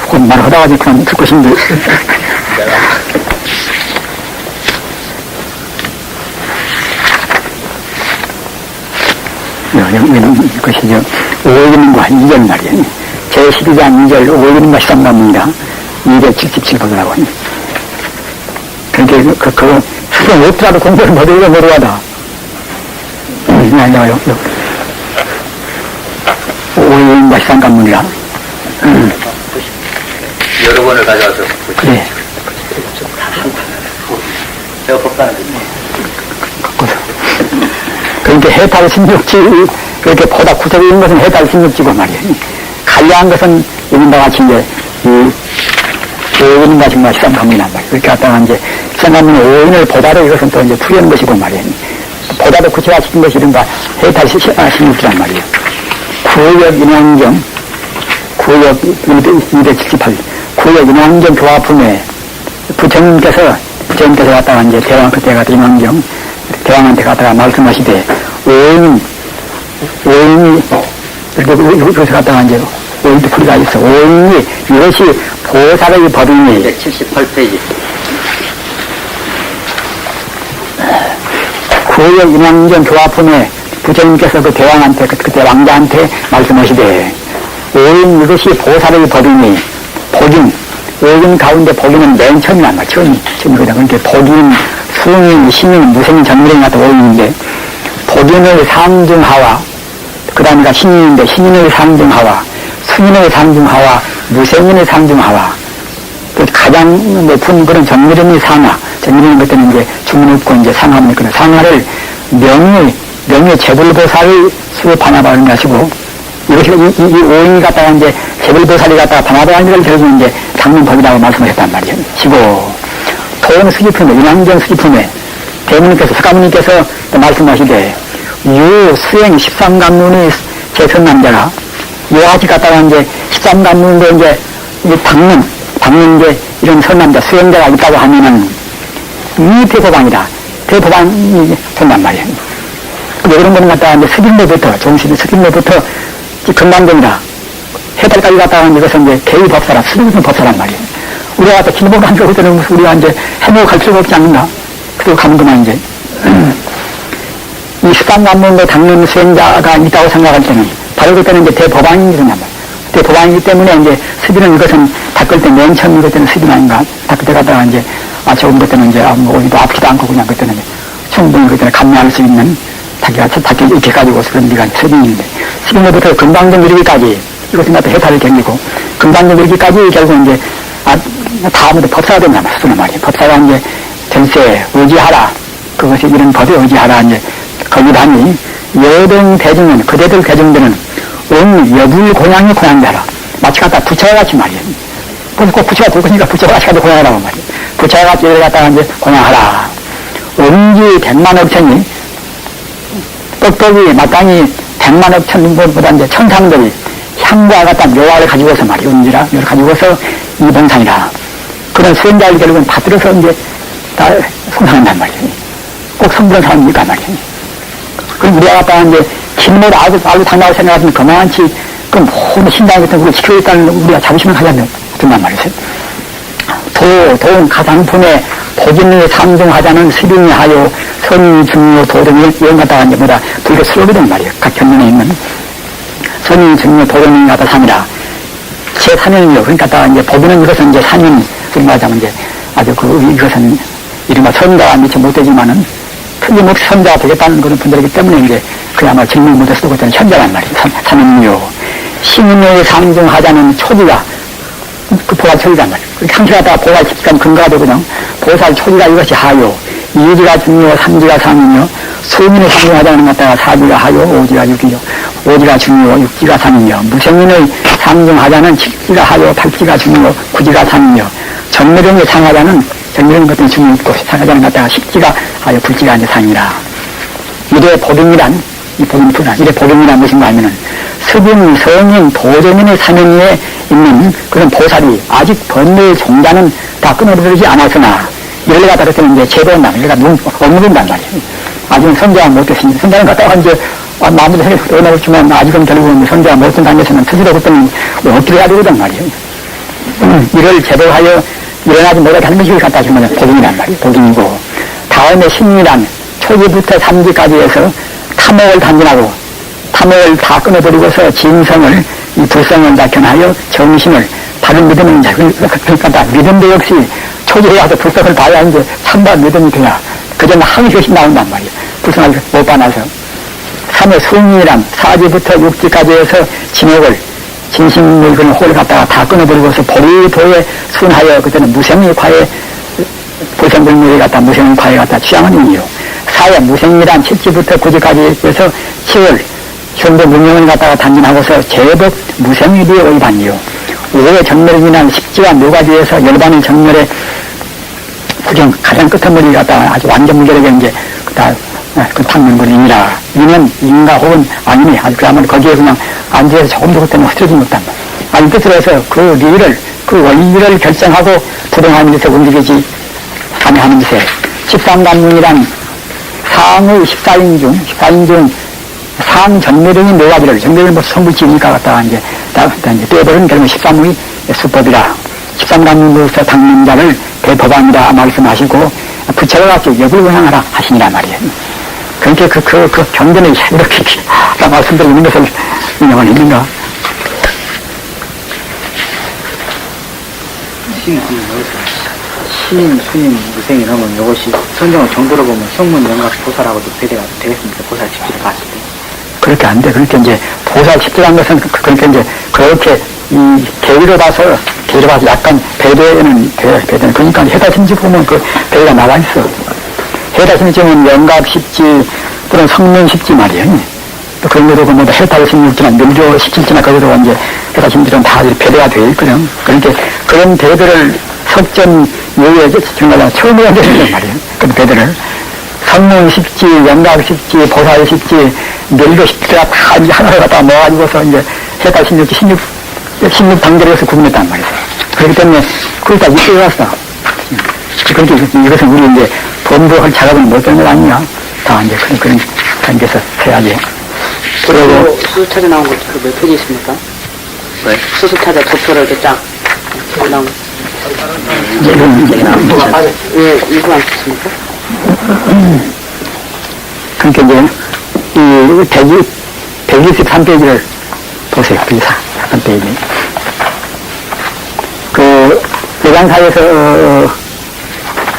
곧 말하다가 그냥 듣고 싶은데. 여기는 것이죠. 5일인과 2절 말이에요. 제12장 2절 5일인과 13감입니다. 2절 77번이라고. 그러니까 그거 수능 없더라도 공부를 못하려고 모르하다. 나와요. 5일인과 13감문이라. 여러 번을 가져와서. 그래. 내가 법단을 그러니까 해탈 16지, 그렇게 보다 구체적인 것은 해탈 16지고 말이에요. 간략한 것은 이른바 같이 이제, 오인과 정말 13감문이란 말이에요. 그렇게 갖다가 이제, 13감문의 오인을 보다도 이것은 또 이제 풀이한 것이고 말이에요. 보다도 구체화시킨 것이 이른바 해탈 16지란 말이에요. 구역 인왕경, 구역 278, 구역 인왕경 교화품에 부처님께서 갖다가 이제 대왕, 그때 갖다 인왕경, 대왕한테 갖다가 말씀하시되, 오인이, 여기서 갖다가 이제, 오인도 풀이가 있어. 오인이 이것이 보살의 법이니. 78페이지. 구역 인왕경 교화품에 부처님께서 그 대왕한테, 그때 왕자한테 말씀하시되, 오인 이것이 보살의 법이니, 복인, 오인 가운데 복인은 맨 처음이란 말이야. 처음이거든. 그러니까 복인, 수인, 신인, 무생인, 전무령이 같은 오인인데, 복인의 상중하와, 그 다음에 신인인데, 신인의 상중하와, 수인의 상중하와, 무생인의 상중하와, 그 가장 높은 그런 전무령의 상하, 전무령은 그때는 이제 주문 없고 이제 상하면 그런 상하를 명의 재불보살의 수로 반합하는 것이고, 이것이, 이 오인이 갖다가 이제 재불보살이 갖다가 반합하는 것을 결국 이제 장문법이라고 말씀하셨단 말이에요. 시고, 도원 수지품에, 인왕경 수지품에, 대문님께서, 서가모님께서 말씀하시되, 수행 13감문의 제선남자가, 요아지 갖다가 이제 13감문도 이제, 박는 이제 이런 선남자, 수행자가 있다고 하면은, 이 대법왕이다. 대법왕이 된단 말이에요. 이런 거는 갖다가 이제 스길로부터, 종시대 스길로부터 금방경이다. 해달까지 갔다가 이것은 이제 개의 법사라, 수능은 법사란 말이에요. 우리가 갖다 길목을 한 적을 때는 우리가 이제 해먹어 갈 필요가 없지 않는가? 그리고 가면 그만 이제. 이 13감문도 닦는 수행자가 있다고 생각할 때는, 바로 그때는 이제 대법왕이 된단 말이에요. 대법왕이기 때문에 이제 수비는 이것은 닦을 때 맨 처음 이것때는 수비는 아닌가? 닦을 때 갔다가 이제, 조금 그때는 이제, 어디도 아프지도 않고 그냥 그때는 충분히 그때는 감내할 수 있는 닦기 이렇게 가지고 그런 네가 수빈인데, 수빈으로부터 금방경 이르기까지, 이것은 나도 해탈을 경기고, 금방경 이르기까지 결국 이제, 다음부터 법사가 된단 말이에요. 법사가 이제, 전세, 의지하라. 그것이 이런 법에 의지하라. 이제, 거기다니, 여등 대중은, 그대들 대중들은, 여불 고향이 고향자라. 마치 갖다 부처와 같이 말이에요. 꼭 부처가 들고 있으니까 부처와 같이 가도 고향이라고 말이에요. 부처와 같이 이를 갖다가 이제 고향하라. 음지 100만억천이, 떡떡이 마땅히 100만억천보다 이제 천상들이 향과 같다 묘화를 가지고서 말이에요. 음지라, 묘를 가지고서 이 봉상이라. 그런 수행자를 결국은 받들어서 이제 다 성상한단 말이에요. 꼭 성불한 사람이니까 말이에요. 그럼 우리가 갖다가 이제 길모를 알고 당나고 생각하면 그만치 그 모든 신당 같은 걸 지켜야겠다는 우리가 자부심을 가져야 된단 말이에요. 도운 가상품에 복인을 상중하자는 수빈이 하여 선의 중요 도등이 이런 갖다가 이제 뭐다 불교 슬로건이란 말이에요. 각 견문에 있는 선의 중요 도등이 갖다 산이라 제3년이요. 그러니까 이제 복인은 이것은 이제 3년 그런 말하자면 이제 아주 이것은 이른바 선자가 미처 못되지만은 틀림없이 선자가 되겠다는 그런 분들이기 때문에 이제 그야말로 증명 못해서도 그때는 현자란 말이에요. 3년요. 신인의 상중하자는 초기가 그 보살 초기란 말이에요. 항시가 다 보살 직감 근거가 되거든요. 보살 초기가 이것이 하요. 2지가 중요, 3지가 상이요. 수민의 상중하자는 것다가 4지가 하요, 5지가 6이요. 5지가 중요, 6지가 상이요. 무생민의 상중하자는 7지가 하요, 8지가 중요, 9지가 상이요. 정매령의 상하자는 정매령 같은 중요 있고 상하자는 것다가 10지가 하요, 9지가 이제 상이라. 이래 복인이란, 이 복인투란, 이래 복인이란 무엇인가 하면은 스분, 성인, 도전인의 사면위에 있는 그런 보살이 아직 번뇌의 종자는 다 끊어버리지 않았으나 이를 갖다 그랬더니 이제 제도한다. 그러니까 없는단 말이에요. 아직은 선자가 못됐으니 선자는 갖다가 이제 마무리 해놓았지만 아직은 결국은 선자가 못된 단계에서는 스스로 그때는 어떻게 해야 되거든 말이에요. 이를 제도하여 일어나지 못하게 하는 것이 갖다 주면 복인이란 말이에요. 복인이고, 다음에 신이란 초기부터 3기까지 해서 탐욕을 단진하고 탐욕을 다 끊어버리고서 진성을, 이 불성을 다 견하여 정신을 바른 믿음을 이제, 그러니까 다 믿음도 역시 초기에 와서 불성을 봐야 이제 참다 믿음이 돼야 그전에 항의것이 나온단 말이에요. 불성을 못 봐놔서. 3의 순이란 4지부터 6지까지 해서 진욕을, 진심을 그런 호를 갖다가 다 끊어버리고서 보리도에 순하여 그때는 무생과에 불생불물이 갖다 무생과에 갖다 취향은 있니요. 4의 무생이란 7지부터 9지까지 해서 7월 현대 문명을 갖다가 단진하고서 제법 무생일이 의반이요. 5의 전멸이란 10지와 묘가지에서 열반의 전멸의 구경 가장 끝머리 갖다가 아주 완전 무결하게 이제 그 탕면불이니라. 이는 인가 혹은 아니니 아주 그야말로 거기에 그냥 앉아서 조금 더 때문에 흐트러지 못한 말. 아니 뜻을 해서 그 리를, 그 원리를 결정하고 불행하면서 움직이지 아니하는 것에 13간문이란 상의 14인 중 상전멸인 묘가지를 전멸을 뭐 성불지니까 갖다가 이제 떼버리는 결국 13의 수법이라. 13간문으로서 당민자를 대법안이라 말씀하시고 부처가 같이 여불원항하라 하시니라 말이에요. 그러니까 그 경전에 이렇게 말씀드리는 것을 인용을 했는가? 신, 수님, 무생이 하면 이것이 성경을 정도로 보면 성문, 영각, 보살하고도 배대가 되겠습니까? 보살 집지를 봤을 때. 그렇게 안 돼. 그렇게 이제 보살 집지란 것은 그렇게 이제 그렇게 이 계기로 봐서 약간 배대는 그러니까 해다심지 보면 그 배가 나와 있어. 해다심지는 영각 십지 또는 성문 십지 말이에요. 또 그런 것도 보면 해다심지나 밀조 십지나 거기도 이제 해다심지는 다 배대가 돼 있거든. 그러니까 그런 배대를 석전 이후에 정말 처음으로 되는 말이에요. 그 배대를 성문 십지, 영각 십지, 보살 십지, 밀조 십지가 다 이제 하나를 갖다 모아가지고서 이제 해다심지 16단계에서 구분했단 말이에요. 그렇기 때문에 그걸 다 이끌어 왔어. 그렇게 이것은 우리 이제 본부할 작업은 못 되는 거 아니냐. 다 이제 그런 단계에서 해야지. 그리고 수수차자 나온 것도 몇 페이지 있습니까? 네. 수수차자 도표를 이렇게 쫙 나온 왜 이거 안 썼습니까? 그러니까 이제 이 123페이지를 보세요. 123페이지. 그 외관사에서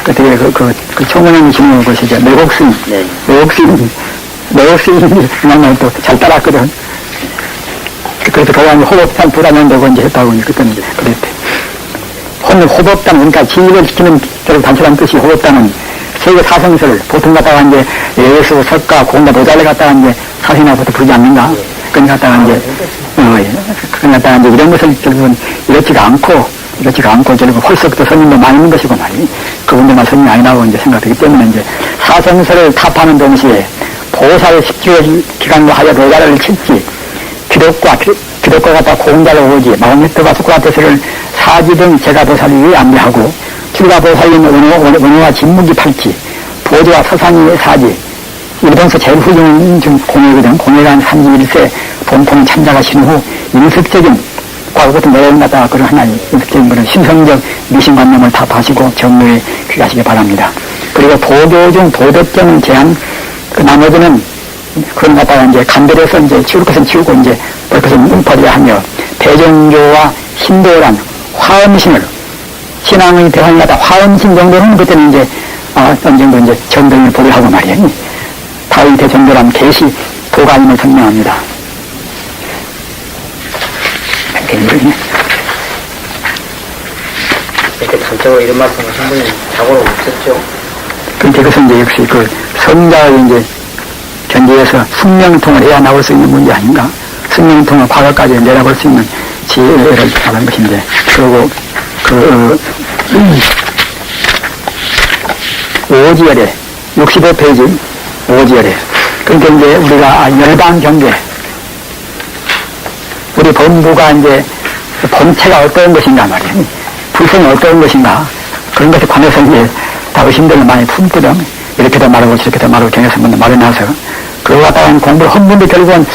어떻게 그 청문회의 질문을 보시죠. 매곡스님. 네. 매곡스님이 그냥 또 잘 따랐거든. 그래서 그간 호법단 부담한다고 이제 했다고 그때는 그랬대. 호법단, 그러니까 진리를 지키는 결국 단순한 뜻이 호법단은 세계 사성설, 보통 갖다가 이제 예수, 석가, 공자, 모자를 갖다가 이제 사생나부터 부르지 않는가? 그런 갖다가 이제, 그런 갖다가 이제 이런 것을 결국은 이렇지가 않고 결국 홀석도 선임도 많이 있는 것이고 말이 그분들만 선임이 아니라고 이제 생각되기 때문에 이제 사성설을 탑하는 동시에 보살 10주의 기간으로 하여 로자를 칠지 기독과 갖다 공자를 오지 마음미터가 소크라테스를 사지 등 제가보살 위에 안배하고 출가보살인 원호와 진묵이 팔지 보조와 서상이 사지 일본서 제일 훌륭한 지금 공예거든. 공예란 31세 본통 참자가 신 후 인식적인 과거부터 내려온다다 그런 하나의 인식적인 그런 신성적 미신관념을 다 파시고 정로에 귀하시기 바랍니다. 그리고 도교 중 도덕적인 제한 그 나머지는 그런 갖다가 이제 간별해서 이제 치울 것은 치우고 이제 볼 것은 응퍼리야 하며 대종교와 신도란 화엄신을 신앙의 대화를 갖다 화엄신 정도는 그때는 이제 어느 정도 이제 정등을 보류하고 말이에요. 다의 대전도란 계시 도가임을 설명합니다. 이렇게 단적으로 이런 말씀을 충분히 자고로 못했죠. 그런데 그것은 이제 역시 그 성자의 이제 견지에서 숙명통을 해야 나올 수 있는 문제 아닌가? 숙명통을 과거까지 내려볼 수 있는 지혜를 말하는 것인데, 그리고 오지열에 65페이지 5절에. 그러니까 이제 우리가 열반 경계, 우리 본부가 이제 본체가 어떤 것인가 말이에요. 불성이 어떤 것인가. 그런 것에 관해서 이제 다 의심들을 많이 품거든. 이렇게도 말하고 저렇게도 말하고 경에서문도 말해놔서. 그러고 갔다가 공부를 한 분도 결국은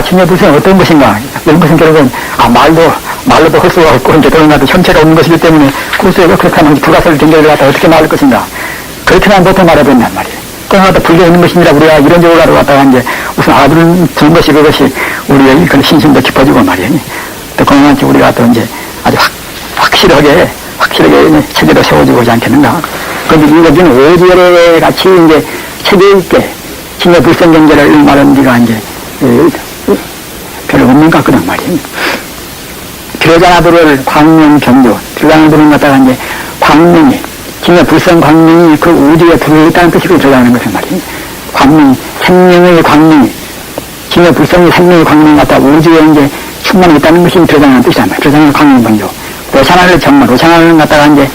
진여 불성이 어떤 것인가. 이런 것은 결국은 말도 말로도 할 수가 없고, 이제 더군다나 현체가 없는 것이기 때문에, 그것을 그렇게 하면 불가사를 된결을 갖다 어떻게 말할 것인가. 그렇게만 보통 말해버린단 말이에요. 그러나 불교 있는 것이니라 우리가 이런저런 가로 갖다가 이제 우선 알아두는 것이 그것이 우리의 그런 신심도 깊어지고 말이에요. 또 그러나 우리가 또 이제 아주 확실하게 체계로 세워지고 오지 않겠는가. 그런데 이것은 오지열의 같이 이제 체계 있게 진여 불성 경제를 말하는 데가 이제 별로 없는 것 같거든 말이에요. 비로자나도를 광명 경조, 비로자나도를 갖다가 이제 광명이, 진여 불성 광명이 그 우주에 들어있다는 뜻으로 들어가는 것은 말이에요. 광명, 생명의 광명이, 진여 불성의 생명의 광명이 갖다 우주에 이제 충만히 있다는 것이 들어가는 뜻이란 말이에요. 비로자나 광명 경조. 오샤나를 정말, 오샤나를 갖다가 이제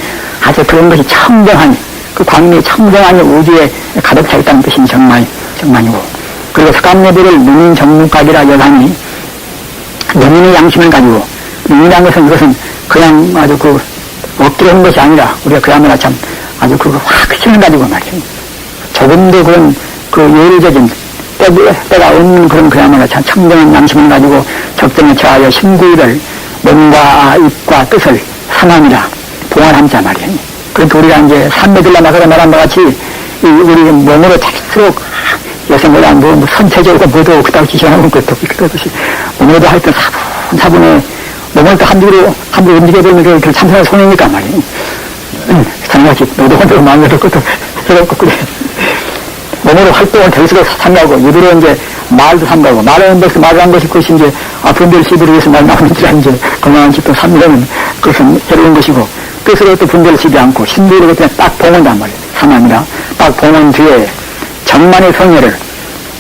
아주 그런 것이 청정하니, 그 광명이 청정하니 우주에 가득 차 있다는 뜻이 정말이고, 그리고 석가모니를 누민 정문각이라 여하니, 누민의 양심을 가지고, 누민이라는 것은 이것은 그냥 아주 그 억지로 하는 것이 아니라, 우리가 그야말로 참 아주 그 확신을 가지고 말이죠. 조금도 그런 그 예외적인 때가 없는 그런 그야말로 참 청정한 양심을 가지고 적정에 처하여 신구의를 몸과 입과 뜻을 상함이라 봉안함자 말이에요. 그러니까 우리가 이제 산매들라 마사가 말한 것 같이 우리 몸으로 작수록 요새 뭐야 뭐 선체적으로 뭐도 그따위 지시하는 것도 그렇듯이 몸으로도 하여튼 사분에 몸을 또 함부로 움직여버리면 그 참선할 손해니까 말이에요. 상같이 너도 혼자로 마음대로 것도 해놓고 그래. 몸으로 활동을 될수록 삼가고 입으로 이제 말도 삼가고 말하는 것이 말을 한 것이 그것이 이제 분별 시비를 위해서 말 나오는지라 이제 건강한 집도 삼으려면 그것은 해로운 것이고 뜻으로 또 분별을 시비 않고 신비로 그냥 딱 봉헌단 말이에요. 삼합니다. 딱 봉헌 뒤에 정만의 성녀를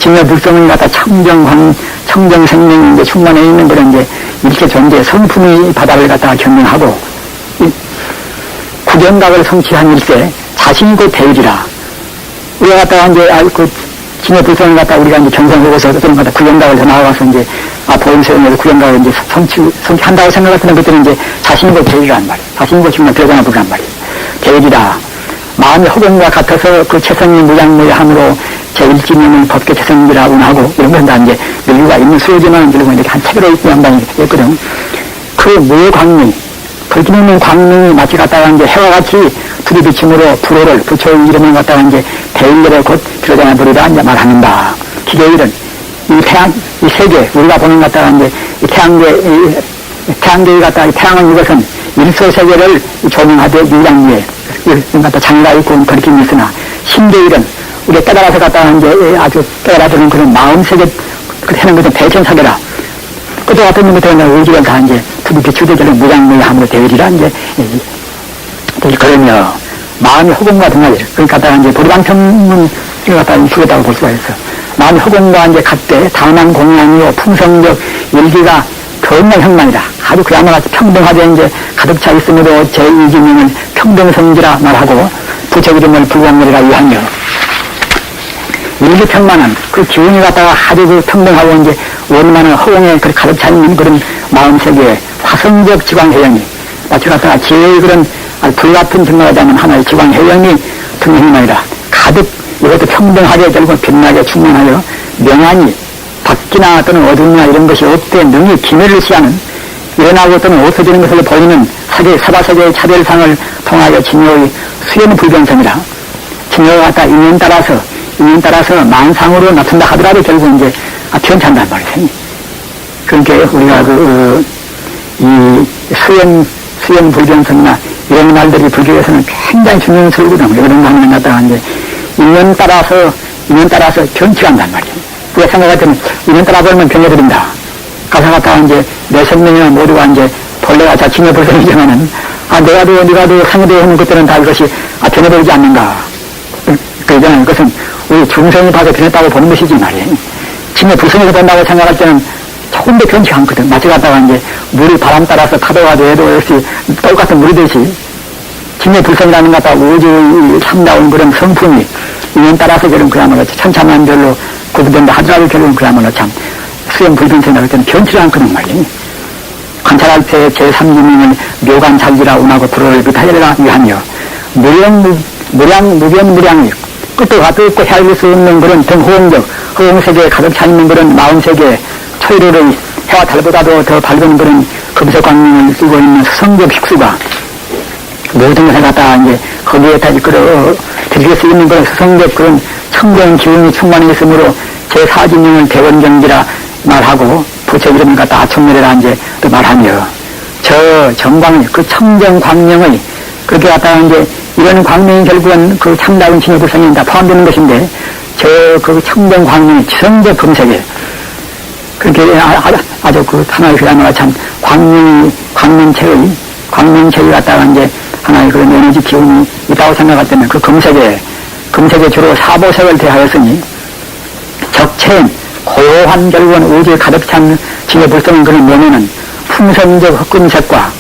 진여 불성을 갖다 청정 생명이 이제 충만해 있는 그런 이제 이렇게 존재 성품의 바다를 갖다가 경영하고 구견각을 성취한 일세 자신이 그 대일이라 우리가 갖다가 이제 그 진여 불성을 갖다 우리가 이제 경성하고서 그런 갖다 구견각을 나와서 이제 보임세에서 구견각을 이제 성취한다고 생각했던 것들은 이제 자신이 그 대일이란 말이에요. 자신이 그 정말 별장을 부르란 말이에요. 대일이라 마음이 허공과 같아서 그 최선의 무장무예함으로 제1지명은 법계 최선이라고 하고 이런 건 다 이제 여유가 있는 수요지만 이러고 이렇게 한 책으로 있는 양반이 있거든. 그 무광명이 불기 있는 광명이 마치 갖다가 이제 해와 같이 둘이 비침으로 불호를 부처의 이름을 갖다가 이제 대일례를 곧 비로자나 부르다 이제 말하는다. 기계일은 이 세계 우리가 보는 갖다가 이제 이 태양계에 갖다가 태양은 이것은 일소 세계를 조명하되 유량무에 이런 갖다 장애가 있고 그렇게 있으나 신계일은 우리가 깨달아서 갖다가 이제 아주 깨달아주는 그런 마음세계 그렇게 하는 것은 대천사계라. 그도 같은 것들은 의지가 다 이제 두비 비추되기를 무장무예함으로 대일이라 이제 그러며 마음이 허공과 등하게 그러니까 갖다가 이제 보리방청문 이걸 갖다가 주겠다고 볼 수가 있어. 마음이 허공과 이제 같대 다만 공양이요 풍성적 일기가 경량형만이다. 아주 그야말로 평등하게 이제 가득 차 있으므로 제2기명을 평등성지라 말하고 부처 이름을 불광열이라 위하며 일기평만한 그 기운이 갖다가 아주 그 평등하고 이제 원만한 허공에 가득 차 있는 그런 마음세계에 화성적 지광해영이 마치 갖다가 제일 그런 불같은 등하자면 하나의 지광해영이 등행만이라 가득 이것도 평등하게 결국 빛나게 충만하여 명안이 밖이나 또는 어둠이나 이런 것이 없되 능히 기멸을 시하는 일어나고 또는 없어지는 것을 보이는 사바세계의 차별상을 통하여 진여의 수연불변성이라 진여가 갖다 인연 따라서 만상으로 나쁜다 하더라도 결국 이제 편찬단 말이에요. 그러니까 우리가 이 수연불변성이나 이런 말들이 불교에서는 굉장히 중요스러우거든요. 이런 말을 갖다가 이제 인연 따라서 변치한단 말이에요. 우리가 생각할 때는 인연 따라 보면 변해버린다. 가사 갖다가 이제 내 생명이나 모두가 이제 본래가 자칭의 불성이지만은 네가도 상해도 하는 것들은 다 이것이 변해버리지 않는가. 그러잖아요. 그것은 우리 중생이 봐서 변했다고 보는 것이지 말이에요. 진의 불성에서 본다고 생각할 때는 조금도 변치 않거든. 마치 갖다가 이제 물이 바람 따라서 파도가 돼도 역시 똑같은 물이 되시. 진의 불성이라는 것 갖다가 우주의 참다운 그런 성품이 인연 따라서 그야말로 천차만별로 구분된다 하더라도 결국은 그야말로 참 수연불변성이라고 할 때는 변치를 않거든 말이에요. 관찰할 때 제3기명을 묘관찰기라 운하고 불호를 그타이라 위하며 무량이 끝도 가득고 헤아릴 수 없는 그런 등호응적 허응세계에 가득 차 있는 그런 마음세계에 초이로를 해와 달보다도 더 밝은 그런 금속 광명을 쓰고 있는 수성급 식수가 모든 것을 갖다가 이제 거기에 다 들일 수 있는 그런 수성급 그런 청정 기운이 충만해 있으므로 제4진영을 대원경지라 말하고 부처 이름을 갖다 아청멸이라 이제 또 말하며 저 정광의 그 청정 광명의 그렇게 갖다가 이제 이런 광명이 결국은 그 창다운 진여 불성에 다 포함되는 것인데 저 그 청정 광명이 지성적 금색에 그렇게 아주 그 하나의 그야말로 참 광명체의 갖다가 이제 하나의 그런 에너지 기운이 있다고 생각할 때는 그 금색에 주로 사보색을 대하였으니 적체인 고요한 결국은 우주에 가득 찬 진여 불성인 그런 면에는 풍성적 흑금색과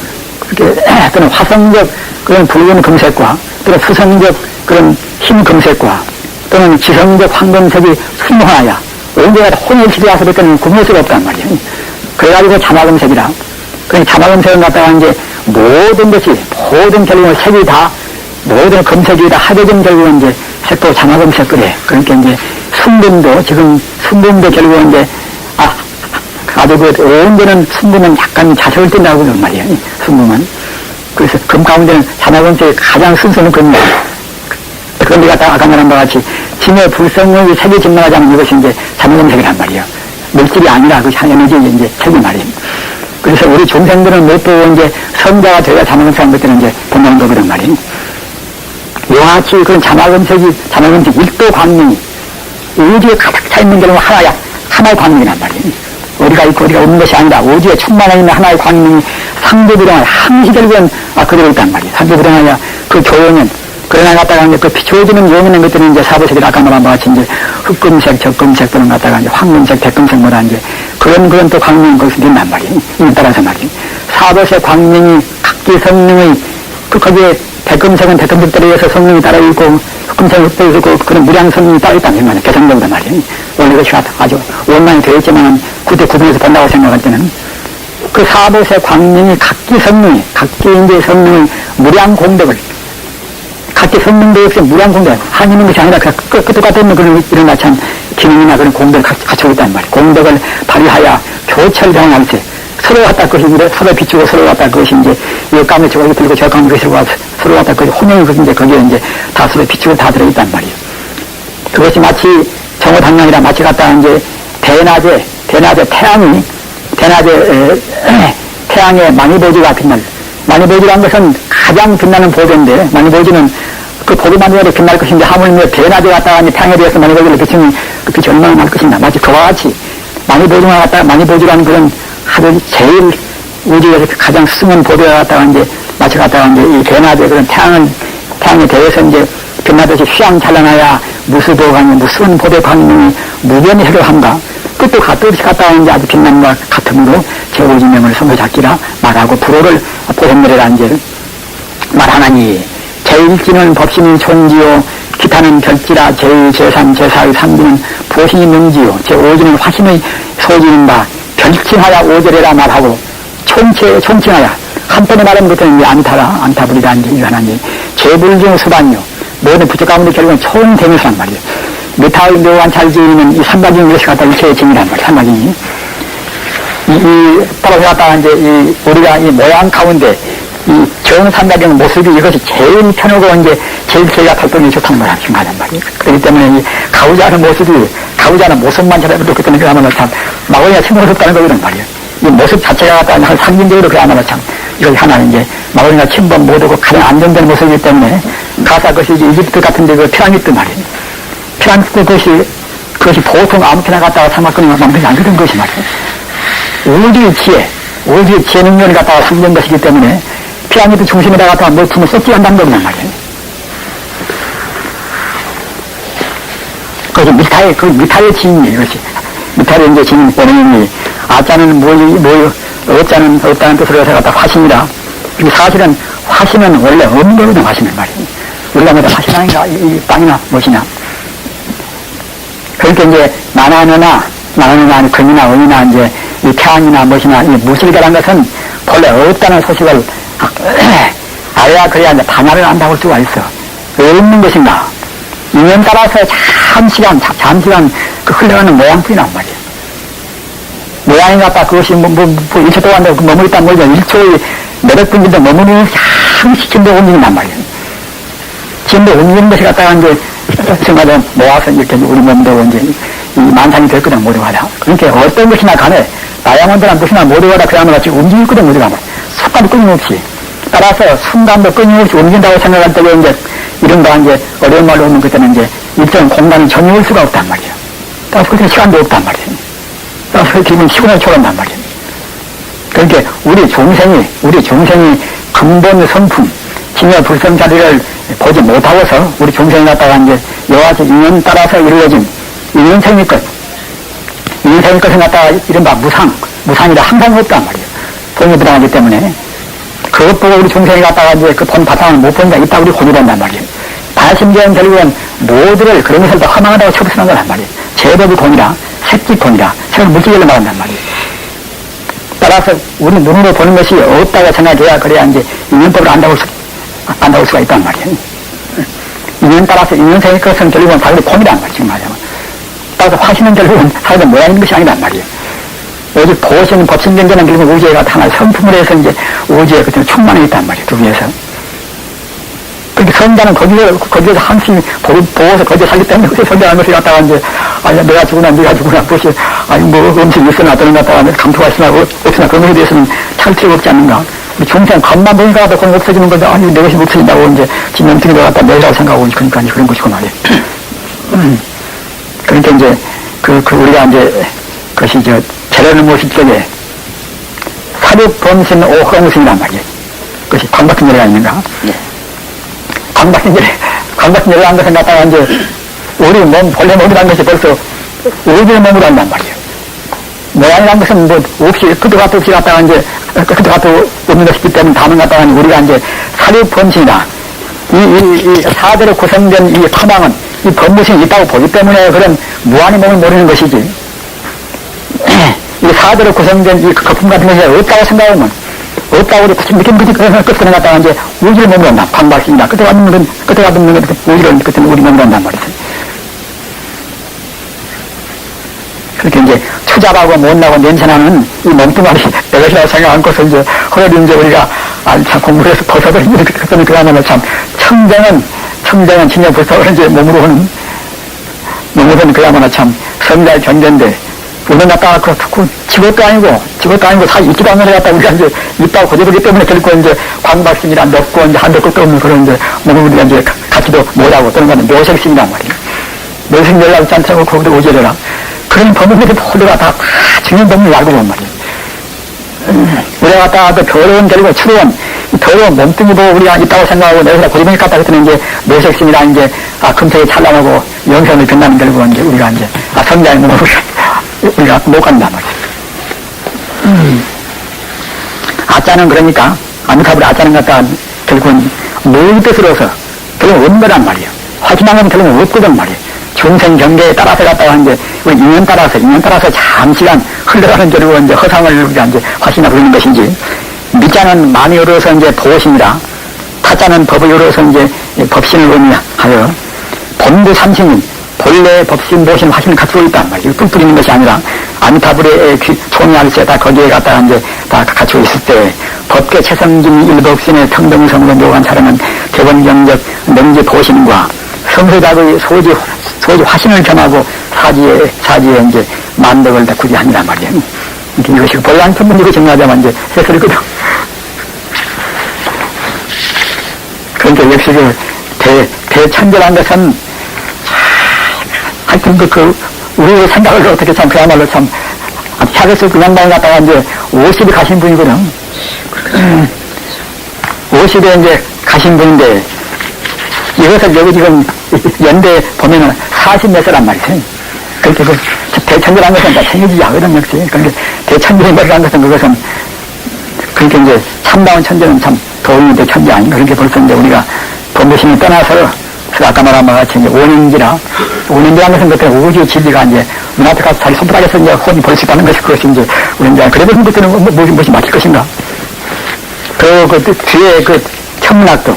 그렇게 또는 화성적 그런 붉은 금색과 또는 수성적 그런 흰 금색과 또는 지성적 황금색이 순화하여 온데가 혼혈시대 와서 그때는 구분할 수가 없단 말이에요. 그래가지고 자마금색이라. 그 자마금색은 갖다가 이제 모든 것이, 모든 결국은 색이 다, 모든 금색이 다 합해진 결국은 이제 색도 자마금색 그래. 그러니까 이제 순금도 결국은 이제, 아주 그 온데는 순금은 약간 자석을 띈다고 그러는 말이에요. 순금은. 그래서 금 가운데는 자마금색이 가장 순수는 금이에요. 그런데 갖다가 아까 말한 바와 같이 진의 불성의 색이 증명하자면 이것이 이제 자명색이란 말이에요. 물질이 아니라 그 에너지의 이제 색이 말이에요. 그래서 우리 중생들은 못 보고 이제 성자가 되어야 자명색한 것들은 이제 본다는 거거든 말이에요. 이와 같이 그런 자명색 일도 광명이 우주에 가득 차 있는 경우 하나의 광명이란 말이에요. 어디가 있고 어디가 없는 것이 아니라 우주에 충만해 있는 하나의 광명이 상대부동하여 항시 결국은 그대로 있단 말이에요. 상대부동하여 그 교용은 그러나 갖다가 이제 그 비추어지는 용있는 것들은 이제 사보색이 아까 말한 바와 같이 이제 흑금색, 적금색 또는 갖다가 이제 황금색, 백금색 뭐라 이제 그런 또 광명이 거기서 된단 말이에요. 이에 따라서 말이에요. 사보색 광명이 각기 성능의 거기에 백금색은 백금색대로 해서 성능이 따로 있고 흑금색은 흑대로 있고 그런 무량 성능이 따로 있다는 말이에요. 개성적으로 말이에요. 원래 그것이 아주 원만히 되어 있지만 그때 구분해서 본다고 생각할 때는 그 사보색 광명이 각기 이제 성능의 무량 공덕을 각기 성능도 없이 무량 공덕, 한 있는 것이 아니라 그 똑같은 그런 이런 같은 기능이나 그런 공덕을 갖추고 있단 말이에요. 공덕을 발휘하여 교철병할세 서로 갖다 그것이 서로 비추고 서로 갖다 그것이 이제 이 까매 저거 들고 저 까매 그것을 와서 서로 갖다 그것이 혼용이 그것이 이제 거기에 이제 다 서로 비추고 다 들어있단 말이에요. 그것이 마치 정오당량이라 마치 갖다 이제 대낮에 태양의 마니보지 같은 날. 마니보지라는 것은 가장 빛나는 보배인데, 마니보지는 그 보배만 해도 빛날 것인데, 하물며 대낮에 갔다가 태양에 대해서 마니보지를 비추면 그 빛이 얼마나 날 것인가. 마치 그와 같이, 마니보지라는 그런 하루 제일 우주에서 가장 숨은 보배가 갔다가 이제, 마치 갔다가 이제 이 대낮에 그런 태양에 대해서 이제 빛나듯이 휘황찬란하야 무수은 보배 광명이 무변히 해로함과 끝도 같듯이 갔다가 이제 아주 빛나는 것 같으므로 제5진명을 선보잡기라 말하고 불호를 보현물이라 이제 말하나니 제1진은 법신이 존지요 기타는 별지라 제2, 제3, 제4의 3진은 보신이 능지요 제5진은 화신의 소진인 바 별칭하여 오절이라 말하고 총칭하여 한 번에 말하는 것은 안타불이라 이제 이하나니 제불중 수반요 모든 부처 가운데 결국은 총대명수란 말이에요. 미타의 묘한 잘지으면 이 삼바진 것이 갖다 일체의 진이란 말이에요. 삼바진이. 따라서 갖다가 이제 우리가 이 모양 가운데 이 정삼바진 모습이 이것이 제일 편하고 이제 제일 제가 발동이 좋다는 걸 하는 말이에요. 그렇기 때문에 이 가오지 않은 모습만 찾아도 그때는 그야말로 참 마오리가 침범스럽다는 거거든 말이에요. 이 모습 자체가 갖다 한 상징적으로 그야말로 참 이걸 하나는 이제 마오리가 침범 못하고 가장 안정된 모습이기 때문에 가사 것이 이제 이집트 같은 데 그 피라미드 말이에요. 피라미드 그것이 보통 아무 피나 갖다가 삼각근이 만들지 않는 것이 말이에요. 우주의 지혜 능력을 갖다가 숨긴 것이기 때문에 피라미드 중심에다 갖다가 뭘 품을 쏟지 한다는 거란 말이에요. 그것이 미타의 지인이에요, 이것이. 미타의 이제 지인 본인이 아자는 없다는 뜻으로 해서 갖다 화신이라. 사실은 화신은 원래 없는 거거든, 화신은 말이에요. 우리가 뭐다 화신 아닌가, 이 빵이나 무엇이나. 그러니까 이제 만화나 금이나 은이나 이제 이 태양이나 무엇이나 이 무실계란 것은 본래 없다는 소식을 알아야 그래야 이제 반화를 안다고 할 수가 있어. 왜 없는 것인가? 인연 따라서 잠시간 그 흘러가는 모양뿐이란 말이에요. 모양이 갖다 그것이 1초 동안 머무르다 보니까 1초에 몇백 분 정도 머무르는 항시 진도 움직인단 말이에요. 진도 움직이는 것이 갖다가 이제 생각에 모아서 이렇게 우리 몸도 이제 이 만상이 됐거든, 모두가다. 그러니까 어떤 것이나 간에 다이아몬드나 무엇이나 모두가다 그야말로 같이 움직이거든, 모두가. 습관이 끊임없이. 따라서 순간도 끊임없이 움직인다고 생각할 때 이제 이런 거 이제 어려운 말로 하면 그때는 이제 일정 공간이 정해올 수가 없단 말이에요. 따라서 그때 시간도 없단 말이에요. 따라서 기분 시간을 초월한단 말이에요. 그러니까 우리 중생이 근본 성품, 진여 불성 자리를 보지 못하고서 우리 중생이 갖다가 이제 여하지 인연 따라서 이루어진 인연생일 것, 인연생일 것을 갖다가 이른바 무상이라 항상 없단 말이에요. 본이 부당하기 때문에. 그것 보고 우리 중생이 갖다가 이제 그 본 바탕을 못 보니까 이따 우리 고민한단 말이에요. 다심지은 결국은 모두를 그런 것을 다 허망하다고 처벌하는 거란 말이에요. 제법이 본이라, 색지 본이라, 새로운 물질로 나간단 말이에요. 따라서 우리 눈으로 보는 것이 없다고 생각해야 그래야 이제 인연법을 안다고 수가 있단 말이에요. 인연 따라서 인연생의 것은 결국은 사람의 본이란 말이에요. 지금 말하자면. 따라서 화신은 결국은 사람의 모양인 것이 아니란 말이에요. 오직 보시는 법신경제는 결국 우주에가 하나의 성품을 해서 이제 우주에 그때 충만해 있단 말이에요. 두 위에서. 그러니까 선자는 거기에서 항상 보고서 거기에 살기 때문에 그때 선자하는 것을 갖다가 이제, 아니, 내가 죽으나, 무엇이, 아니, 음식이 있으나, 또는 갖다가 감투가 있으나, 없으나, 그런 것에 대해서는 탈퇴가 없지 않는가. 우리 중생 겉만 보니까 그건 없어지는 건데, 아니, 내 것이 없어진다고 이제, 진영등이 내가 갖다 내라고 생각하고, 그러니까 이제 그런 것이고 말이에요. 그러니까 이제, 우리가 이제, 그것이 재련을 모실 적에, 사륙범신 오흥승이란 말이에요. 그것이 광박신제가 있는가? 네. 광박신제를 한 것을 갖다가 이제, 우리 몸, 본래 몸이라는 것이 벌써 우주의 몸으로 한단 말이에요. 모양이라는 것은 없이, 끝도 같도 없이 갖다가 이제, 끝도 같도 없는 것이기 때문에 다만 갖다가 우리가 이제 사륙범신이다. 이 사대로 구성된 이 허망은 이 범무신이 있다고 보기 때문에 그런 무한의 몸을 모르는 것이지. 이 사대로 구성된 이 거품 같은 것이 없다고 생각하면, 없다고 우리 느낌 끝에 갖다가 이제 우주를 몸으로 한다. 광박신이다. 끝에 가면 우주를 끝에 우리 몸으로 한단 말이지. 그렇게 이제 추잡하고 못나고 냄새나는 이 몸뚱아리 내것이라고 생각한 것을 이제 허여도 이제 우리가 참 공부를 해서 벗어버리는 그때는 그야말로 참 청정은 진여 불사를 이제 몸으로 하는 그야말로 참 성자의 견제인데 우리는 갖다가 직업도 아니고 사실 있지도 않는 애 갖다가 우리가 이제 있다고 거저버리기 때문에 결국 이제 광박심이라 넣고 이제 한도 끝도 없는 그런 이제 몸을 우리가 이제 갖지도 못하고 또는 가는 묘색심이란 말이에요. 묘색열라고 짠차고 거기도 오제려라. 그런 법문들이 모두가 다 중요한 법문을 알고 보면 말이에요. 우리가 갖다가 그 더러운 결국 추로운 더러운 몸뚱이 보고 우리가 있다고 생각하고 내가 고집을 갖다 했더니 이제 묘색심이라 이제 금색이 찬란하고 영성을 빛나는 결국은 이제 우리가 이제 성자의 몸을 우리가 못 간단 말이에요. 아짜는 그러니까 아미타불의 아짜는 갖다 결국은 모의 뜻으로서 결국은 없는 거란 말이에요. 확인한 건 결국은 없거든 말이에요. 중생 경계에 따라서 갖다가 이제 우리 인연 따라서 잠시간 흘러가는 저리고 이제 허상을 우리가 이제 화신이라 부르는 것이지. 미자는 만이 열어서 이제 도신이라 타자는 법을 열어서 이제 법신을 의미하여 본구 삼신인 본래 법신 도신 화신을 갖추고 있단 말이에요. 뿔뿔이는 것이 아니라 아미타불의 총리할세 다 거기에 갖다가 이제 다 갖추고 있을 때 법계 최성진 일법신의 평등성으로 묘한 차례는 대원경적 명지 도신과 성소작의 소지 화신을 겸하고 사지에 이제 만덕을 다 굳이 한단 말이에요. 이것이 본란 천문이고 정리하자면 이제 해설이거든. 그러니까 역시 대천절한 것은 하여튼 우리의 생각을 어떻게 참 그야말로 참 샤르스 그 양반에 갔다가 이제 50이 가신 분이거든. 50에 이제 가신 분인데 이것을 여기 지금 연대 보면은 40몇 살란 말이지. 그렇게 대천절한 것은 다 생기지 하거든, 역시. 그런데 대천절한 것은 그것은 그렇게 이제 참다운 천재는 참 도움이 될 천재 아닌가. 그렇게 벌써 이제 우리가 본부심을 떠나서 아까 말한 바와 같이 이제 오년지라는 것은 그때 우주 진리가 이제 눈앞에 가서 자기 손바닥에서 이제 혼이 벌 수 있다는 것이 그것이 이제 우리 이제 그래도 그때는 무엇이 막힐 것인가. 뒤에 천문학도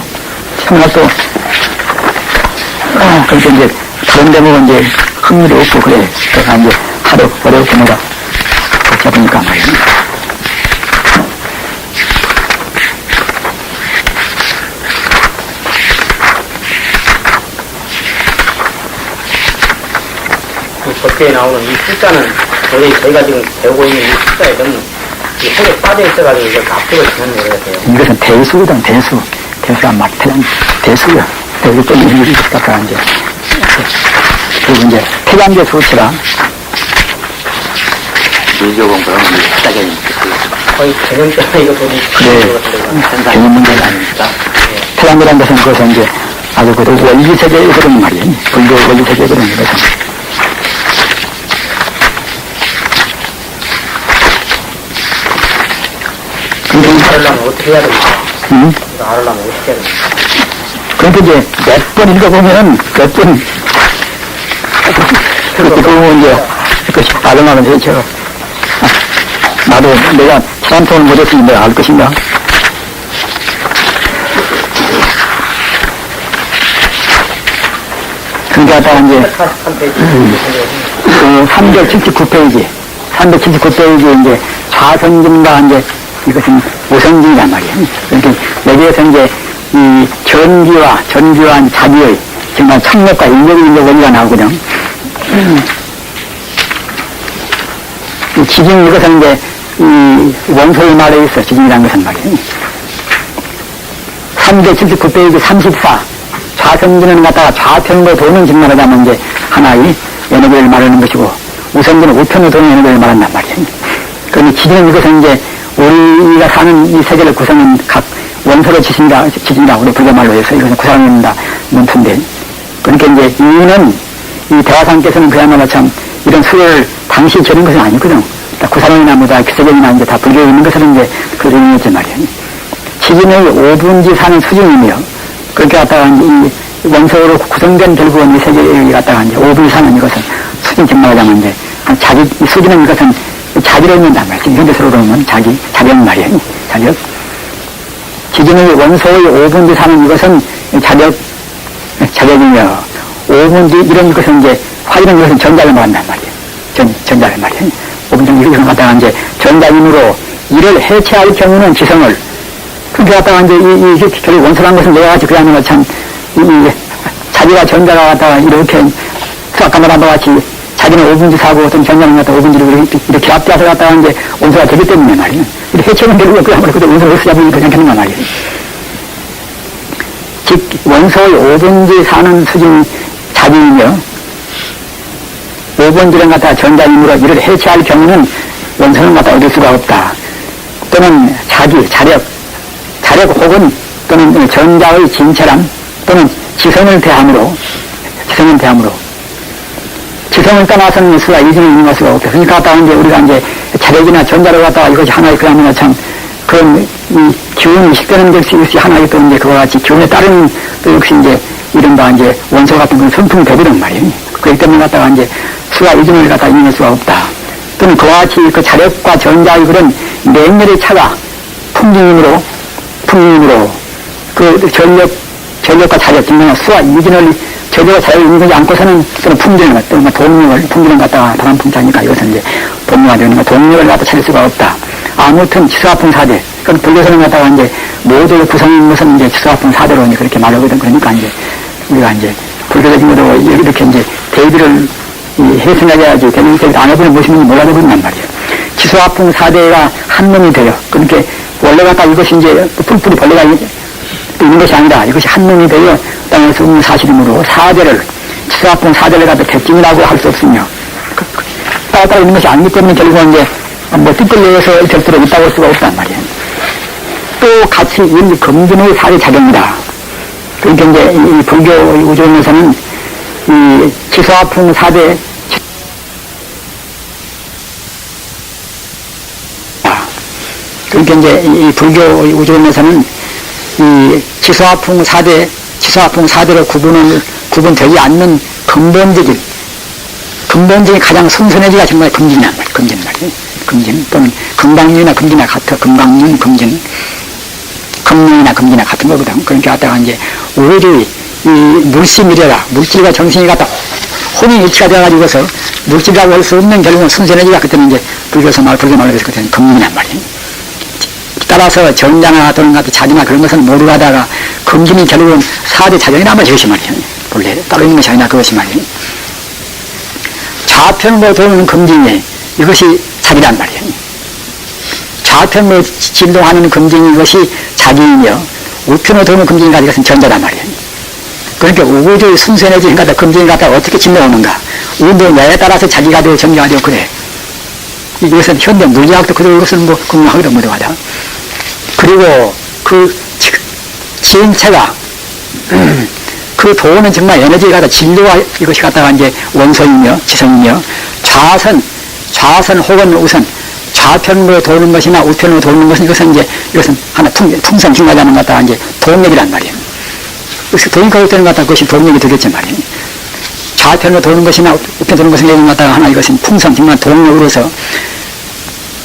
그렇게 이제 다른 대목은 이제 흥미도 없고 그래. 그래서 이제 하도 어렵고 내가 해보니까 말이에요. 이 법계에 나오는 이 숫자는 도저히 저희가 지금 배우고 있는 이 숫자에는 이 속에 빠져 있어가지고 이걸 납득을 지는 거예요. 이것은 대수거든, 대수. 대수가 막, 대수야. 대수 때문에 이렇게 갖다가 이제. 그리고 이제 태양계 수치라. 밀교 공부는 숫자적인 거의 개념적으로 이거 보니 그래, 개념 문제가 아닙니까? 태양계라는 것은 그것은 이제 아주 그 원리세계의 그런 말이에요. 불교 원리세계의 그런 것은. 이거 알으려면 어떻게 해야 됩니까? 이거 알으려면 어떻게 해야 됩니까? 그러니까 이제 몇 번 읽어보면 몇 번, 그렇게 보면 이제 그것이 발음하면 되죠. 나도 내가 사람통을 못했으니 내가 알 것인가? 그러니까 다 이제 379페이지, 379페이지 이제 좌선진과 이제 이것은 우선진이란 말이에요. 그러니까 여기에서 이제 이 전기와 자기의 정말 청력과 인력 원리가 나오거든요. 이 지진 이것은 이제 이 원소의 말에 있어 지진이라는 것은 말이에요. 379페이지 34 좌선진은 갖다가 좌편으로 도는 진만을 하면 이제 하나의 에너지를 말하는 것이고 우선진은 우편으로 도는 에너지를 말한단 말이에요. 그런데 지진은 이것은 이제 우리가 사는 이 세계를 구성한 각 원소로 지진이라고 우리 불교말로 해서 이것은 구성한다 문투인데 그러니까 이제 이유는 이 대화상께서는 그야말로 참 이런 수요를 당시 저런 것은 아니거든. 구사론이나 뭐다 기세경이나 이제 다 불교에 있는 것은 이제 그런 의미였지 말이에요. 지진의 5분지 사는 수준이며 그렇게 갖다가 이 원소로 구성된 결국은 이 세계에 갖다가 이제 5분지 사는 이것은 수준 정말하자면 이제 자기 수준은 이것은 자기를 의미한단 말이죠. 현대서로 보면 자격 말이에요. 자격. 지진의 원소의 5분지 사는 이것은 자격이며 5분지 이런 것은 이제 화이는 이것은 전자를 말한단 말이에요. 전자를 말이에요. 5분지 이것을 갖다가 이제 전자임으로 이를 해체할 경우는 지성을 그렇게 갖다가 이제 이 결국 원소라는 것은 내가 같이 그야말로 참 자기가 전자가 갖다가 이렇게 아까 말한 바와 같이 자기는 5분지 사고 어떤 전자는 갖다 5분지를 이렇게 앞대서 갖다가 이제 원소가 되기 때문에 말이에요. 이렇게 해체는 결국 그야말로 그때 원소를 쓰자보니 그냥 되는 말이에요. 즉 원소의 5분지 사는 수준 자기이며 5분지를 갖다가 전자임으로 이를 해체할 경우는 원소는 갖다 얻을 수가 없다. 또는 자력 혹은 또는 전자의 진체람 또는 지성을 대함으로 지성을 떠나서는 수가 이전을 인할 수가 없다. 그러니까 갖다가 이제 우리가 이제 자력이나 전자를 갖다가 이것이 하나의 그야말로 참 그런 이 기운이 이식되는 것이 하나의 또 이제 그와 같이 기운에 따르는 또 역시 이제 이른바 이제 원소 같은 그런 성품이 되거든 말이에요. 그렇기 때문에 갖다가 이제 수가 이전을 갖다가 인할 수가 없다. 또는 그와 같이 그 자력과 전자의 그런 맹렬의 차가 풍진임으로 그 전력과 자력, 증명한 수와 이전을 전력과 자력을 인정하지 않고서는 또는 풍진을, 또는 풍진을 갖다가 다른 풍자니까 이것은 이제 동료가 되는 동력을 갖다 찾을 수가 없다. 아무튼 지수화풍 4대. 그럼 불교서는 갖다가 이제 모두의 구성인 것은 이제 지수화풍 4대로 이제 그렇게 말하거든. 그러니까 이제 우리가 이제 불교적인 것으로 이렇게 이제 대비를 해석해야지 되는 게 안 해보면 무엇인지 몰라도 그런단 말이에요. 지수화풍 4대가 한 놈이 돼요. 그러니까 원래 갖다 이것이 이제 뿔뿔이 벌레가 있는 것이 아니라 이것이 한 놈이 되어 땅에서 없는 사실이므로 4대를 지수화풍 4대를 갖다 객진이라고 할 수 없으며 따라 있는 것이 아니기 때문에 결국은 이제 뭐 띠끌려서 절대로 있다고 할 수가 없단 말이에요. 또 같이 이 금진의 4대 자격이다. 그러니까 이제 이 불교 우주론에서는 이 지수화풍 4대 그러니까 이제 이 불교 우주론에서는 이 지수화풍 4대로 구분되지 않는 근본적인 가장 선선해지가 정말 금진이란 말이에요. 금진 또는 금강륜이나 금진이나 같아. 금강륜, 금륜이나 금진이나 같은 거거든. 그러니까 갖다가 이제 오히려 이 물질과 정신이 갖다 혼인일치가 되어가지고서 물질이라고 할 수 없는 결국은 순수에너지가 그때는 이제 불교말로 해서 그때는 금진이란 말이에요. 따라서 정자나 또는 자기나 그런 것은 모두 가다가 금진이 결국은 4대 자정이란 말이 이것이 말이에요. 본래 따로 있는 것이 아니라 그것이 말이에요. 좌편으로 도는 금진이 이것이 자기란 말이에요. 좌편으로 진동하는 금진이 이것이 자기이며 우편으로 도는 금진이가 이것은 전자란 말이에요. 그러니까 우주의 순수 에너지를 갖다 금진을 갖다 어떻게 진동하는가. 운동에 따라서 자기가 되고 정자가 되고 그래. 이것은 현대 물리학도 그대로 이것을 뭐 공부하기도 못하다. 그리고 그 지행체가 그 도는 정말 에너지가 갖다 진도가 이것이 갖다가 이제 원소이며 지성이며 좌선 혹은 우선 좌편으로 도는 것이나 우편으로 도는 것은 이것은 하나 통상 중하자는 것 갖다가 이제 동력이란 말이에요. 그래서 도니까 되는 것 같다 그것이 동력이 되겠지 말이에요. 좌편으로 도는 것이나 우편으로 도는 것은 얘기는 것 같다가 하나 이것은 풍성 정말 동력으로서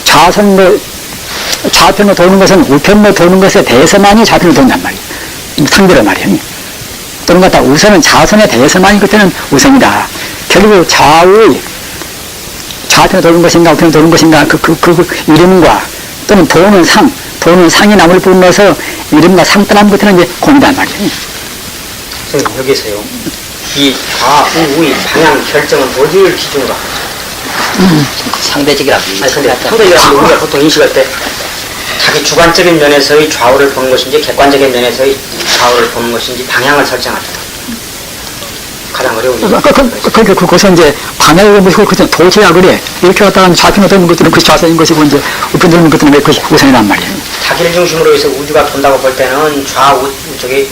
좌편으로 도는 것은 우편으로 도는 것에 대해서만이 좌편으로 돈단 말이에요. 상대로 말이에요. 또는 갖다 우선은 좌선에 대해서만이 그때는 우선이다. 결국 좌편으로 도는 것인가 우편으로 도는 것인가 그 이름과 또는 도는 상이 남을 불러서 이름과 상 떠난 것들은 이제 공이단 말이에요. 선생님 여기서요. 이 좌우의 방향 결정은 어디를 기준으로 하죠? 상대적이라고. 아니 근데 상대적이라고 우리가 보통 인식할 때 자기 주관적인 면에서의 좌우를 보는 것인지 객관적인 면에서의 좌우를 보는 것인지 방향을 설정하죠. 가장 어려운 일이죠. 그러니까 그것은 이제 방향을 보시고 그냥 도저야 그래. 이렇게 갖다가 좌편으로 도는 것들은 그것이 좌선인 것이고 이제 우편 도는 것들은 그것이 우선이란 말이에요. 자기를 중심으로 해서 우주가 돈다고 볼 때는 좌우 쪽에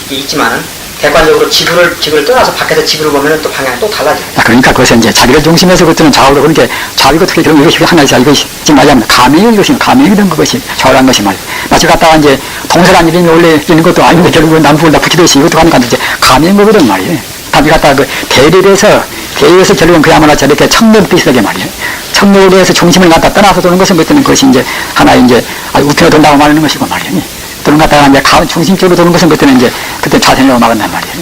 있지만은 객관적으로 지구를 떠나서 밖에서 지구를 보면은 또 방향이 또 달라져요. 그러니까 그것은 이제 자기를 중심해서 그때는 좌우로 그렇게 좌우가 어떻게 그런 이것이 하나씩 이것이 지금 말하자면 감행이 이것이 감행이 된 것이 좌우란 것이 말이에요. 마치 갖다가 이제 동서란 이름이 원래 있는 것도 아닌데 결국은 남북을 다 붙이듯이 이것도 하니까 이제 감행인 거거든 말이에요. 답이 갖다가 그 대립해서 결국은 그야말로 저렇게 청력 비슷하게 말이에요. 청력에 대해서 중심을 갖다 떠나서 도는 것은 그때는 그것이 이제 하나 이제 우편으로 돈다고 말하는 것이고 말이에요. 또는 갖다가 이제 중심적으로 도는 것은 그때는 이제 그때 좌선이라고 말한단 말이에요.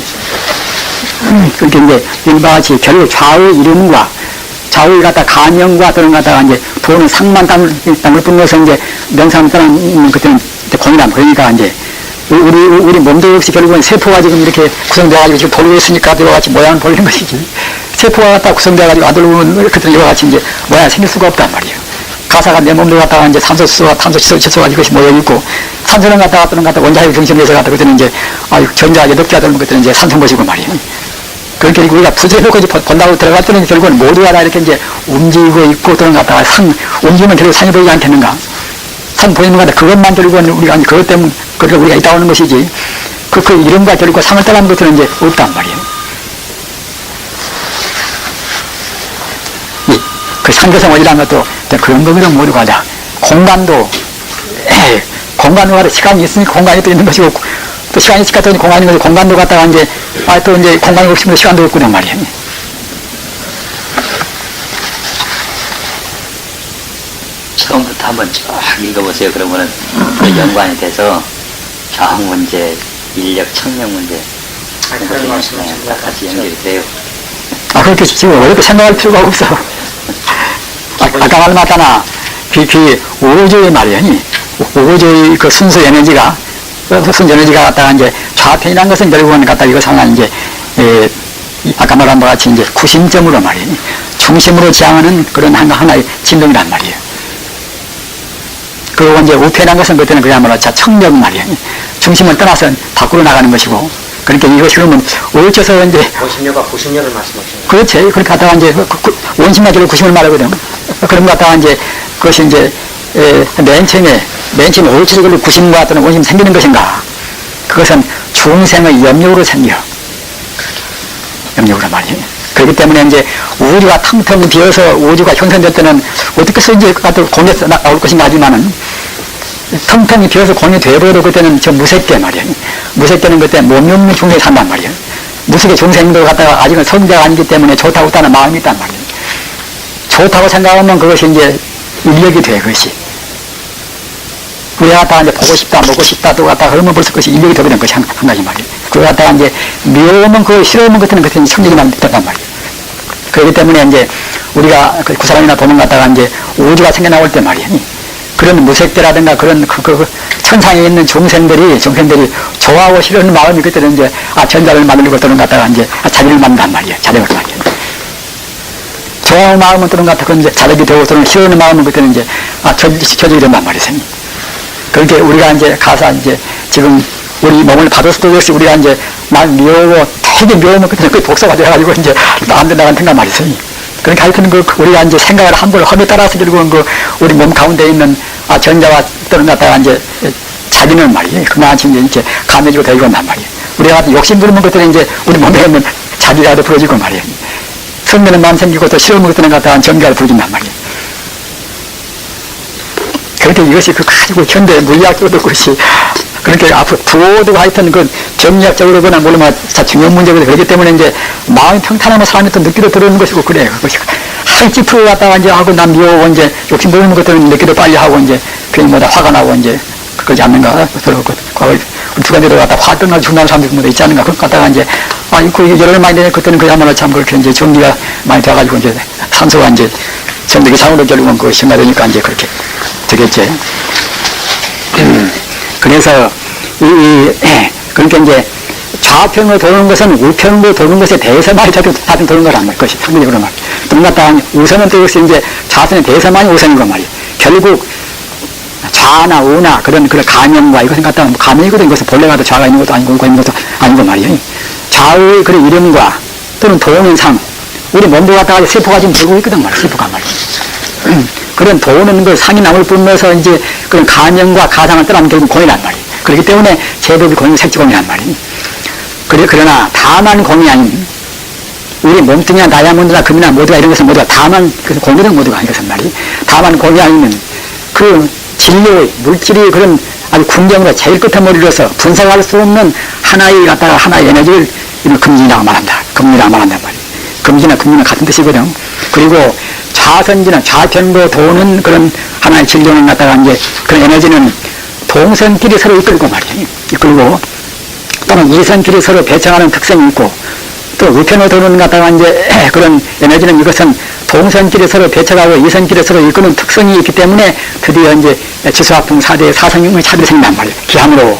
그렇게 이제 이와 같이 결국 좌우의 이름과 좌우의 갖다 감형과 또는 갖다가 이제 도는 상만 땅을 뿐면서 이제 명상을 떠나는 그때는 공이란 그러니까 이제 우리 몸도 역시 결국은 세포가 지금 이렇게 구성되어가지고 지금 돌고 있으니까 이와 같이 모양을 보이는 것이지. 세포가 갖다 구성되어가지고 아들로는 그때 이와 같이 이제 모양이 생길 수가 없단 말이에요. 가사가 내 몸도 갖다가 이제 산소수와 탄소지소가 이것이 모여있고 산소는 갖다가 또는 갖다 원자핵 중심에서 갖다 그때는 이제 전자 8개가 되는 것들은 이제 산소인 것이고 말이에요. 그러니까 우리가 부재해놓고 본다고 들어갈 때는 결국은 모두가 다 이렇게 이제 움직이고 있고 또는 갖다가 움직이면 결국 산이 보이지 않겠는가. 산 보이는 것 같다. 그것만 결국은 우리가 그것 때문에 그러니까 우리가 있다 오는 것이지. 그 이름과 결국 상을 떠나는 것들은 이제 없단 말이에요. 그 상대성 원이라는 것도 그런 거거든 모두가 다. 공간도 시간이 있으니까 공간이 또 있는 것이고 또 시간이 있으니까 또 공간이 있는 것이고 공간도 갖다가 이제 또 이제 공간이 없으면 시간도 없고 그런 말이에요. 처음부터 한번 쫙 읽어보세요. 그러면은 연관이 돼서 정 문제, 인력, 청력 문제 그런 말씀을 다 같이 연결이 돼요. 그렇게 지금 왜 이렇게 생각할 필요가 없어. 아까 말했잖아. 우주의 말이야. 우주의 그 순수 에너지가 갖다가 이제 좌편이라는 것은 결국은 갖다가 이거 상하 이제, 아까 말한 것 같이 이제 구심점으로 말이야. 중심으로 지향하는 그런 하나의 진동이란 말이에요. 그리고 이제 우편이라는 것은 그때는 그야말로 청력 말이야. 중심을 떠나서 밖으로 나가는 것이고. 그러니까 이것이 그러면 어째서 이제. 원심력과 구심력을 말씀하시는 거예요. 그렇지. 그렇게 갖다가 이제 원심과 결국 구심을 말하거든. 그런 것 갖다가 이제 그것이 이제 맨 처음에 어째서 결국 구심과 또는 원심 생기는 것인가. 그것은 중생의 염력으로 생겨. 염력으로 말이에요. 그렇기 때문에 이제 우주가 텅텅 비어서 우주가 형성될 때는 어떻게 해서 이제 공에서 나올 것인가 하지만은 텅텅이 비어서 공이 되어버려도 그때는 저 무색계 말이에요. 무색계는 그때 몸이 없는 중생이 산단 말이에요. 무색계 중생도 갖다가 아직은 성자가 아니기 때문에 좋다고 있다는 마음이 있단 말이에요. 좋다고 생각하면 그것이 이제 인력이 돼, 그것이. 우리가 갖다가 이제 보고 싶다, 먹고 싶다, 또 갖다가 그러면 벌써 그것이 인력이 되버리는 것이 한 가지 말이에요. 그거 갖다가 이제 미워하면 그거 싫어하면 그때는 성력이 된단 말이에요. 그렇기 때문에 이제 우리가 그 구사람이나 보면 갖다가 이제 우주가 생겨나올 때 말이야. 그런 무색대라든가 그런 천상에 있는 종생들이 좋아하고 싫어하는 마음이 그때는 이제 전자를 만들고 또는 갖다가 이제 자기를 만든단 말이야. 자력을 말이야. 좋아하는 마음은 또는 갖다가 그런 이제 자력이 되고 또는 싫어하는 마음은 그때는 이제 저절이 된단 말이야. 그렇게 우리가 이제 가서 이제 지금 우리 몸을 받을 수도 없이 우리가 이제 막 미워고 되게 미워면 그때는 그 독소가 돼가지고 이제 안 된다는 생각 말이야. 그러니까 하여튼 우리가 이제 생각을 함부로 험에 따라서 결국은 우리 몸 가운데 있는 전자와 또는 갖다가 이제 자기는 말이에요. 그만치 이제 감해지고 되고 한단 말이에요. 우리가 욕심 부리면 그때는 이제 우리 몸에 있는 자기라도 부러지고 말이에요. 성내는 마음 생기고 또 싫어하면 그때는 갖다가 전기가 부러진단 말이에요. 그렇게 이것이 가지고 현대 물리학적으로 그것이 그렇게 앞으로 부호도 하여튼 정리학적으로거나 물론 중요한 문제거든요. 그렇기 때문에 이제 마음이 평탄하면 사람이 또 느끼도 들어오는 것이고 그래요. 그것이 하이지 프로 갖다가 이제 하고 난 미워하고 이제 욕심 부리는 것들은 느끼도 빨리 하고 이제 괜히 뭐다 화가 나고 이제 그러지 않는가. 과거 주간대로 갖다 화 떠나서 죽는 사람들이 뭐 있지 않는가. 그걸 갖다가 이제 그 여러 많이 되네. 그때는 그야말로 참 그렇게 이제 전기가 많이 돼가지고 이제 산소가 이제 전기가 상으로 결국은 그 심화되니까 이제 그렇게 되겠지. 그래서 그러니까 이제 좌편으로 도는 것은 우편으로 도는 것에 대해서만 자주 도는 거란 말이야. 그것이 상대적으로 말이야. 그런 것 같다 우선은 또 역시 이제 좌편에 대해서만이 우선인 거 말이야. 결국 좌나 우나 그런 감염과 이것은 갖다 감염이거든. 이것은 본래가 또 좌가 있는 것도 아니고 우가 있는 것도 아니고 말이야. 좌우의 그런 이름과 또는 동영상 우리 몸도 갖다가 세포가 지금 들고 있거든 말이야. 세포가 말이야. 그런 도는 그 상이 남을 뿜어서 이제 그런 감염과 가상을 떠나면 결국 공이란 말이에요. 그렇기 때문에 제법이 공이 색지공이란 말이에요. 그러나 다만 공이 아닌 우리 몸뚱이나 다이아몬드나 금이나 모두가 이런 것은 모두가 다만 공이든 모두가 아닌 것은 말이에요. 다만 공이 아니면 그 진료의 물질이 그런 아주 궁경으로 제일 끝에 머리로서 분석할 수 없는 하나의 갖다가 하나의 에너지를 금진이라고 말한다. 금진이라고 말한단 말이에요. 금진이나 금진은 같은 뜻이거든. 그리고 좌선지나 좌편으로 도는 그런 하나의 진료를 갖다가 이제 그런 에너지는 동선끼리 서로 이끌고 말이에요. 이끌고 또는 이선끼리 서로 배척하는 특성이 있고 또 우편으로 도는 갖다가 이제 그런 에너지는 이것은 동선끼리 서로 배척하고 이선끼리 서로 이끄는 특성이 있기 때문에 드디어 이제 지수화풍 4대의 사성용의 차별이 생긴단 말이에요. 기함으로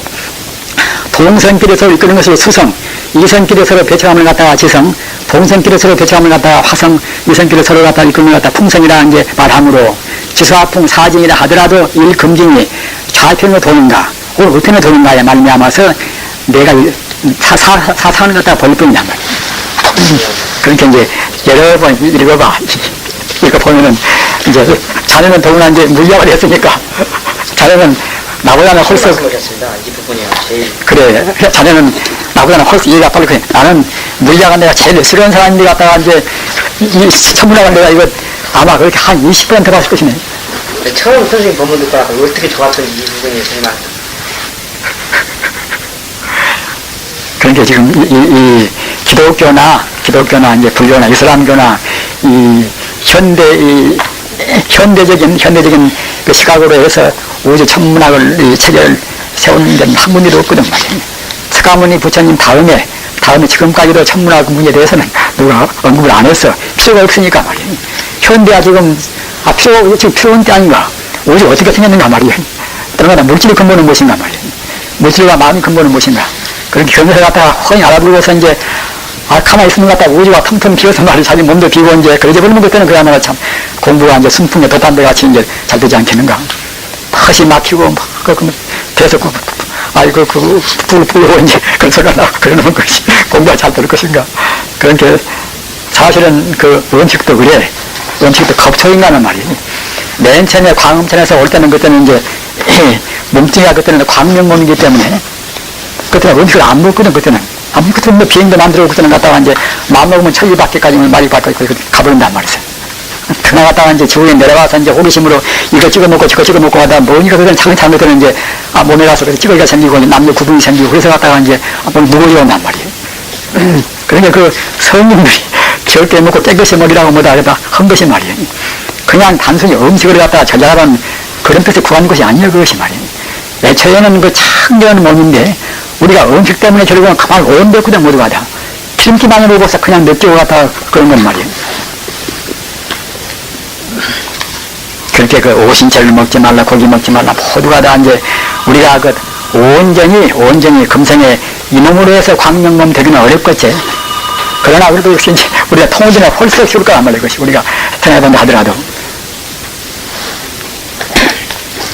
동선끼리 서로 이끄는 것이 수성, 이선끼리 서로 배척함을 갖다가 지성, 동선끼리 서로 배척함을 갖다가 화성, 이선끼리 서로 갖다가 이끄는 것 갖다가 풍성이라 이제 말하므로 지수화풍 사진이라 하더라도 일금진이 좌편으로 도는가, 혹은 우편으로 도는가에 말미암아서 내가 사상을 갖다가 벌릴 뿐이란 말이에요. 그러니까 이제 여러 번 읽어봐. 이거 보면은 이제 자네는 더구나 이제 물리학을 했으니까 자네는 나보다는 훨씬 말씀하셨습니다. 이 부분이요. 제일 그래. 자네는 나보다는 훨씬 이해가 빨리 그래. 나는 물리학은 내가 제일 싫어하는 사람인데 갖다가 이제 이 천문학은 내가 이거 아마 그렇게 한 20번 들어봤을 것이네. 처음 선생님 본문 듣고 나서 어떻게 좋았던지 이 부분이 정말. 그러니까 지금 이 기독교나 이제 불교나 이슬람교나 이 현대적인 그 시각으로 해서 우주 천문학을 이 체계를 세운 데는 한 분도 없거든 말이에요. 석가모니 부처님 다음에 지금까지도 천문학 문제에 대해서는 누가 언급을 안 했어. 필요가 없으니까 말이에요. 현대가 지금 필요한 때 아닌가. 우주 어떻게 생겼는가 말이에요. 그러나 물질의 근본은 무엇인가 말이에요. 물질과 마음의 근본은 무엇인가. 그렇게 견해를 갖다가 훤히 알아보고서 이제 가만히 있으면 갖다가 우주가 텅텅 비어서 말이야. 자기 몸도 비고 이제 그러지 버리면 그때는 그야말로 참 공부가 이제 순풍에 돛담배 같이 이제 잘 되지 않겠는가. 헛이 막히고 막 계속 불 불고 이제 그런 소리가 나고 그러는 것이 공부가 잘 될 것인가. 그러니까 사실은 그 원칙도 그래. 원칙도 겁초인가는 말이지. 맨 처음에 광음천에서 올 때는 그때는 이제 몸뚱이가 그때는 광명몸이기 때문에 그때는 원칙을 안 먹거든. 그때는 그때는 뭐 비행도 만들고 그때는 갔다가 이제 마음먹으면 천리밖에까지는 말이 밖에 가버린단 말이죠. 그나갔다가 이제 지구에 내려가서 이제 호기심으로 이거 찍어먹고 저거 찍어먹고 하다 보니까 그때는 차근차근 그때는 이제 몸에 가서 그래서 찌꺼기가 생기고 남녀 구분이 생기고 그래서 갔다가 이제 무거워져 온단 말이에요. 그러니까 그 성인들이 절대 먹고 깨끗이 먹이라고 뭐다 하다 한 것이 말이에요. 그냥 단순히 음식을 갖다가 저자라는 그런 뜻에 구한 것이 아니에요. 그것이 말이에요. 애초에는 그 창조한 몸인데 우리가 음식 때문에 결국은 가만히 오염됐거든 모두가 다. 기름기만으로 보고서 그냥 느끼고 갔다가 그런 건 말이에요. 그렇게 그 오신채를 먹지 말라, 고기 먹지 말라, 모두가 다 이제 우리가 그 온전히 금생에 이놈으로 해서 광명몸 되기는 어렵겠지. 그러나 그래도 역시 이제 우리가 통전에 홀썩 죽을 거란 말이야, 이것이. 우리가 태어나본다 하더라도.